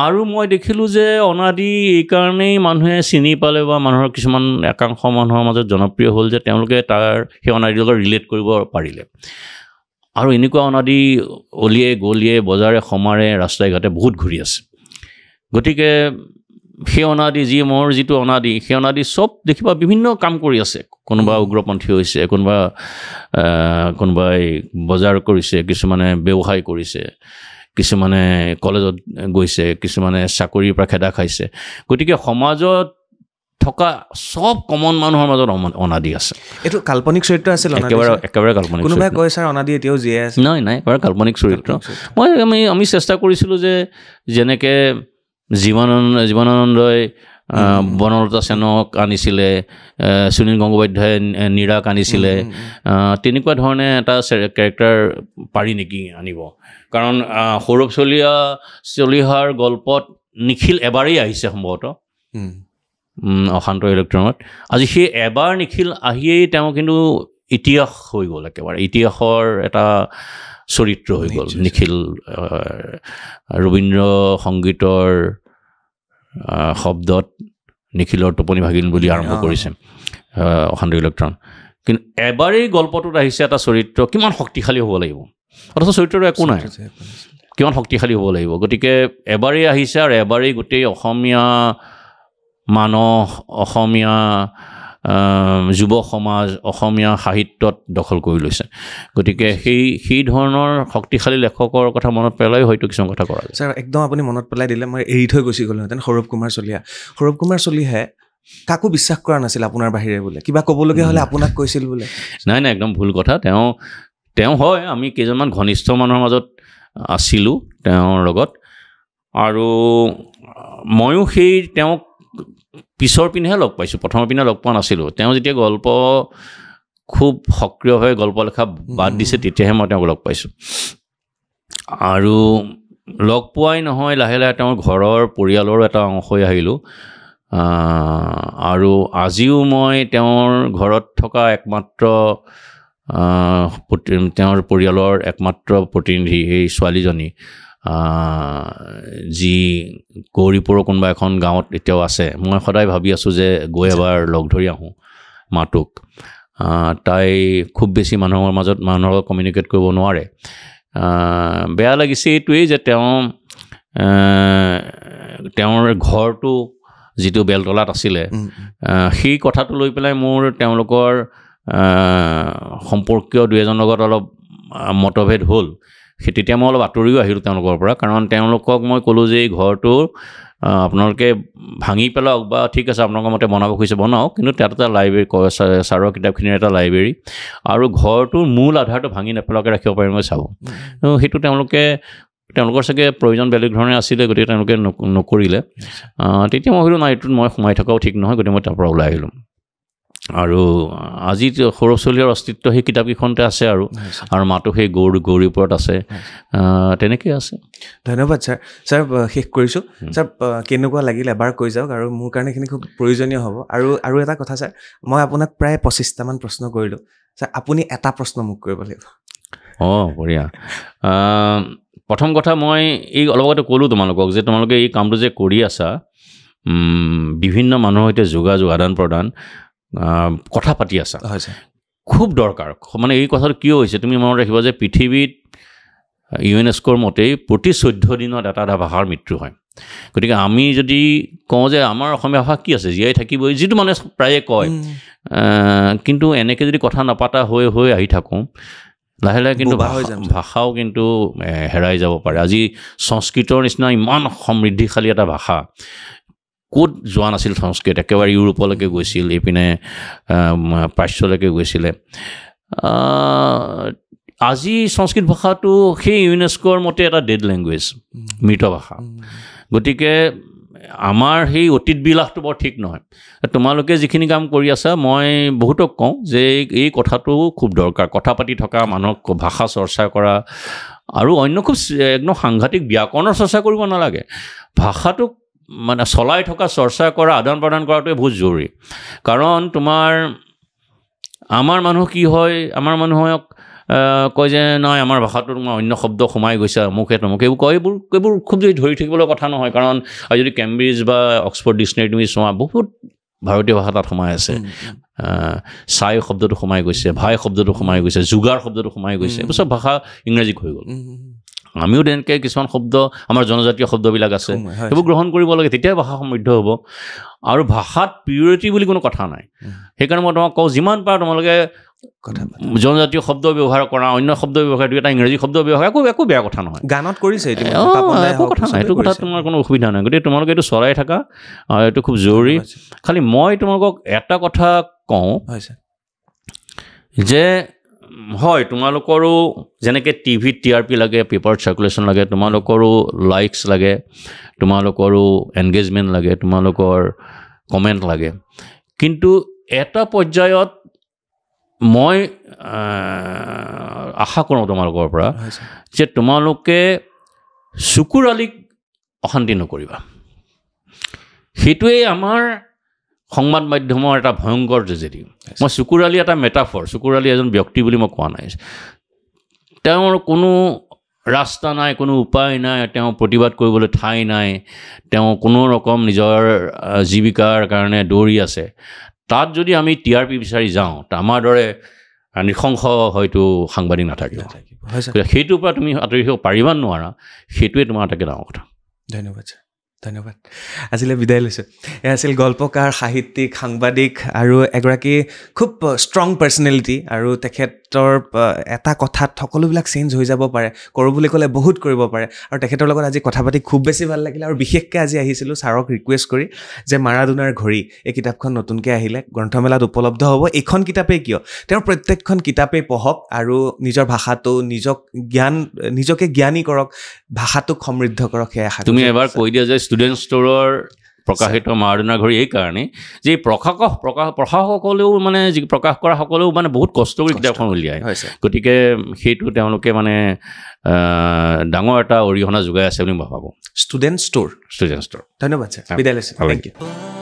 আৰু মই দেখিলোঁ যে অনাদি এইকাৰণেই মানুহে চিনি পালে, বা মানুহৰ কিছুমান একাংশ মানুহৰ মাজত জনপ্ৰিয় হ'ল যে তেওঁলোকে সেই অনাদিৰ লগত ৰিলেট কৰিব পাৰিলে। আৰু এনেকুৱা অনাদি অলিয়ে গলিয়ে, বজাৰে সমাৰে, ৰাস্তাই ঘাটে বহুত ঘূৰি আছে। গতিকে সেই অনাদি, মোৰ যিটো অনাদি, সেই অনাদি চব দেখিবা বিভিন্ন কাম কৰি আছে। কোনোবা উগ্ৰপন্থী হৈছে, কোনোবাই বজাৰ কৰিছে, কিছুমানে ব্যৱসায় কৰিছে, কিছুমানে কলেজত গৈছে, কিছুমানে চাকৰিৰ পৰা খেদা খাইছে। গতিকে সমাজত থকা চব কমন মানুহৰ মাজত অনাদি আছে। এইটো কাল্পনিক চৰিত্ৰ আছিল? একেবাৰে কাল্পনিক। কোনোবাই কয় ছাৰ অনাদি এতিয়াও জীয়াই আছে? নাই, একেবাৰে কাল্পনিক চৰিত্ৰ। আমি চেষ্টা কৰিছিলোঁ যে যেনেকৈ জীৱানন্দই বনলতা সেনক আনিছিলে, সুনীল গংগোপাধ্যায়ে নীৰাক আনিছিলে, তেনেকুৱা ধৰণে এটা কেৰেক্টাৰ পাৰি নেকি আনিব? কাৰণ সৌৰভ চলিহাৰ গল্পত নিখিল এবাৰেই আহিছে সম্ভৱতঃ, অশান্ত ইলেক্ট্ৰনত। আজি সেই এবাৰ নিখিল আহিয়েই তেওঁ কিন্তু ইতিহাস হৈ গ'ল, একেবাৰে ইতিহাসৰ এটা চৰিত্ৰ হৈ গ'ল নিখিল। ৰবীন্দ্ৰ সংগীতৰ শব্দত নিখিলৰ টোপনি ভাগিল বুলি আৰম্ভ কৰিছে অশান্ত ইলেক্ট্ৰন। কিন্তু এবাৰেই গল্পটোত আহিছে এটা চৰিত্ৰ, কিমান শক্তিশালী হ'ব লাগিব, অথচ চৰিত্ৰটো একো নাই, কিমান শক্তিশালী হ'ব লাগিব। গতিকে এবাৰেই আহিছে, আৰু এবাৰেই গোটেই অসমীয়া মানুহ, অসমীয়া যুৱ সমাজ, অসমীয়া সাহিত্যত দখল কৰি লৈছে। গতিকে সেই ধৰণৰ শক্তিশালী লেখকৰ কথা মনত পেলাই হয়তো কিছুমান কথা কৰা যায়। ছাৰ, একদম আপুনি মনত পেলাই দিলে, মই এৰি থৈ গুচি গ'লোহেঁতেন। সৌৰভ কুমাৰ চলিহাই কাকো বিশ্বাস কৰা নাছিল আপোনাৰ বাহিৰে বোলে, কিবা ক'বলগীয়া হ'লে আপোনাক কৈছিল বোলে? নাই, একদম ভুল কথা। তেওঁ হয়, আমি কেইজনমান ঘনিষ্ঠ মানুহৰ মাজত আছিলোঁ তেওঁৰ লগত, আৰু ময়ো তেওঁক পিছৰ পিনেহে লগ পাইছোঁ, প্ৰথমৰ পিনে লগ পোৱা নাছিলোঁ। তেওঁ যেতিয়া গল্প খুব সক্ৰিয়ভাৱে গল্প লেখা বাদ দিছে, তেতিয়াহে মই তেওঁক লগ পাইছোঁ। আৰু লগ পোৱাই নহয়, লাহে লাহে তেওঁৰ ঘৰৰ পৰিয়ালৰো এটা অংশ হৈ আহিলোঁ। আৰু আজিও মই তেওঁৰ ঘৰত থকা তেওঁৰ পৰিয়ালৰ একমাত্ৰ প্ৰতিনিধি, এই ছোৱালীজনী যি গৌৰীপুৰৰ কোনোবা এখন গাঁৱত এতিয়াও আছে মই সদায় ভাবি আছোঁ যে গৈ এবাৰ লগ ধৰি আহোঁ মাটোক তাই খুব বেছি মানুহৰ মাজত মানুহৰ লগত কমিউনিকেট কৰিব নোৱাৰে বেয়া লাগিছে এইটোৱেই যে তেওঁৰ ঘৰটো যিটো বেলতলাত আছিলে সেই কথাটো লৈ পেলাই মোৰ তেওঁলোকৰ সম্পৰ্কীয় দুই এজনৰ লগত অলপ মতভেদ হ'ল সেই তেতিয়া মই অলপ আঁতৰিও আহিলোঁ তেওঁলোকৰ পৰা কাৰণ তেওঁলোকক মই ক'লোঁ যে এই ঘৰটো আপোনালোকে ভাঙি পেলাওক বা ঠিক আছে আপোনালোকৰ মতে বনাব খুজিছে বনাওক কিন্তু তাত এটা লাইব্ৰেৰী ছাৰৰ কিতাপখিনিৰ এটা লাইব্ৰেৰী আৰু ঘৰটোৰ মূল আধাৰটো ভাঙি নেপেলাকৈ ৰাখিব পাৰিম মই চাওঁ সেইটো তেওঁলোকৰ চাগে প্ৰয়োজন বেলেগ ধৰণে আছিলে গতিকে তেওঁলোকে নকৰিলে তেতিয়া মই ভাবিলোঁ নাই এইটোত মই সোমাই থকাও ঠিক নহয় গতিকে মই তাৰ পৰা ওলাই আহিলোঁ আৰু আজি সৰু চলিয়াৰ অস্তিত্ব সেই কিতাপকেইখনতে আছে আৰু মাতো সেই গৌৰীপুৰত আছে তেনেকৈ আছে ধন্যবাদ ছাৰ শেষ কৰিছোঁ ছাৰ কেনেকুৱা লাগিলে এবাৰ কৈ যাওক আৰু মোৰ কাৰণে এইখিনি খুব প্ৰয়োজনীয় হ'ব আৰু এটা কথা ছাৰ মই আপোনাক প্ৰায় 25টামান প্ৰশ্ন কৰিলোঁ ছাৰ আপুনি এটা প্ৰশ্ন মোক কৰিব লাগিব বঢ়িয়া প্ৰথম কথা মই এই অলপ আগতে ক'লোঁ তোমালোকক যে তোমালোকে এই কামটো যে কৰি আছা বিভিন্ন মানুহৰ সৈতে যোগাযোগ আদান প্ৰদান কথা পাতি আছা খুব দৰকাৰ মানে এই কথাটো কিয় হৈছে তুমি মনত ৰাখিবা যে পৃথিৱীত ইউনেস্কোৰ মতেই প্ৰতি 14 দিনত এটা ভাষাৰ মৃত্যু হয় গতিকে আমি যদি কওঁ যে আমাৰ অসমীয়া ভাষা কি আছে জীয়াই থাকিবই যিটো মানে প্ৰায়ে কয় কিন্তু এনেকৈ যদি কথা নাপাতা হৈ আহি থাকোঁ লাহে লাহে কিন্তু ভাষাও কিন্তু হেৰাই যাব পাৰে আজি সংস্কৃতৰ নিচিনা ইমান সমৃদ্ধিশালী এটা ভাষা ক'ত যোৱা নাছিল সংস্কৃত একেবাৰে ইউৰোপলৈকে গৈছিল এইপিনে প্ৰাচ্যলৈকে গৈছিলে আজি সংস্কৃত ভাষাটো সেই ইউনেস্কোৰ মতে এটা ডেড লেংগুৱেজ মৃত ভাষা গতিকে আমাৰ সেই অতীত বিলাসটো বৰ ঠিক নহয় তোমালোকে যিখিনি কাম কৰি আছা মই বহুতক কওঁ যে এই কথাটো খুব দৰকাৰ কথা পাতি থকা মানুহক ভাষা চৰ্চা কৰা আৰু অন্য খুব একদম সাংঘাতিক ব্যাকৰণৰ চৰ্চা কৰিব নালাগে ভাষাটোক মানে চলাই থকা চৰ্চা কৰা আদান প্ৰদান কৰাটোৱে বহুত জৰুৰী কাৰণ আমাৰ মানুহ কি হয় আমাৰ মানুহক কয় যে নাই আমাৰ ভাষাটোত অন্য শব্দ সোমাই গৈছে অমুকে তমুকে এইবোৰ কয় এইবোৰ খুব যদি ধৰি থাকিবলৈ কথা নহয় কাৰণ আৰু যদি কেম্ব্ৰিজ বা অক্সফৰ্ড ডিক্সনেৰী তুমি চোৱা বহুত ভাৰতীয় ভাষা তাত সোমাই আছে চাই শব্দটো সোমাই গৈছে ভাই শব্দটো সোমাই গৈছে যোগাৰ শব্দটো সোমাই গৈছে এইবোৰ চব ভাষা ইংৰাজীত হৈ গ'ল আমিও তেনেকৈ কিছুমান শব্দ আমাৰ জনজাতীয় শব্দবিলাক আছে সেইবোৰ গ্ৰহণ কৰিব লাগে তেতিয়াই ভাষা সমৃদ্ধ হ'ব আৰু ভাষাত পিউৰিটি বুলি কোনো কথা নাই সেইকাৰণে মই তোমাক কওঁ যিমান পাৰা তোমালোকে জনজাতীয় শব্দ ব্যৱহাৰ কৰা অন্য শব্দ ব্যৱহাৰ দুই এটা ইংৰাজী শব্দ ব্যৱহাৰ একো বেয়া কথা নহয় গানত কৰিছে একো কথা নাই এইটো কথাত তোমাৰ কোনো অসুবিধা নাই গতিকে তোমালোকে এইটো চলাই থাকা আৰু এইটো খুব জৰুৰী খালি মই তোমালোকক এটা কথা কওঁ যে হয় তোমালোকৰো যেনেকৈ টিভিত TRP লাগে পেপাৰত চাৰ্কুলেশ্যন লাগে তোমালোকৰো লাইকছ লাগে তোমালোকৰো এনগেজমেণ্ট লাগে তোমালোকৰ কমেণ্ট লাগে কিন্তু এটা পৰ্যায়ত মই আশা কৰোঁ তোমালোকৰ পৰা যে তোমালোকে চকুৰ আলিক অশান্তি নকৰিবা সেইটোৱেই আমাৰ সংবাদ মাধ্যমৰ এটা ভয়ংকৰ ট্ৰেজেডি মই চকুৰ আলি এটা মেটাফৰ চকুৰ আলি এজন ব্যক্তি বুলি মই কোৱা নাই তেওঁৰ কোনো ৰাস্তা নাই কোনো উপায় নাই তেওঁ প্ৰতিবাদ কৰিবলৈ ঠাই নাই তেওঁ কোনো ৰকম নিজৰ জীৱিকাৰ কাৰণে দৌৰি আছে তাত যদি আমি TRP বিচাৰি যাওঁ আমাৰ দৰে নৃশংস হয়তো সাংবাদিক নাথাকিব সেইটোৰ পৰা তুমি আঁতৰি আহিব পাৰিবা নোৱাৰা সেইটোৱে তোমাৰ এটাকে ডাঙৰ কথা ধন্যবাদ ছাৰ ধন্যবাদ আজিলৈ বিদায় লৈছোঁ এয়া আছিল গল্পকাৰ সাহিত্যিক সাংবাদিক আৰু এগৰাকী খুব ষ্ট্ৰং পাৰ্চনেলিটি আৰু তেখেতৰ এটা কথাত সকলোবিলাক চেঞ্জ হৈ যাব পাৰে কৰোঁ বুলি ক'লে বহুত কৰিব পাৰে আৰু তেখেতৰ লগত আজি কথা পাতি খুব বেছি ভাল লাগিলে আৰু বিশেষকৈ আজি আহিছিলোঁ ছাৰক ৰিকুৱেষ্ট কৰি যে মাৰাডোনাৰ ঘড়ী এই কিতাপখন নতুনকৈ আহিলে গ্ৰন্থমেলাত উপলব্ধ হ'ব এইখন কিতাপেই কিয় তেওঁৰ প্ৰত্যেকখন কিতাপেই পঢ়ক আৰু নিজৰ ভাষাটো নিজকে জ্ঞানী কৰক ভাষাটোক সমৃদ্ধ কৰক সেয়া আশা তুমি এবাৰ কৈ দিয়া যে ষ্টুডেণ্ট ষ্ট'ৰৰ প্ৰকাশিত মাৰাডোনাৰ ঘড়ী এই কাৰণেই যে প্ৰকাশকসকলেও মানে যি প্ৰকাশ কৰা সকলেও মানে বহুত কষ্ট কৰি কিতাপখন উলিয়ায় গতিকে সেইটো তেওঁলোকে মানে ডাঙৰ এটা অৰিহণা যোগাই আছে বুলি মই ভাবোঁ ষ্টুডেণ্ট ষ্ট'ৰ ধন্যবাদ ছাৰ বিদায় লৈছোঁ থেংক ইউ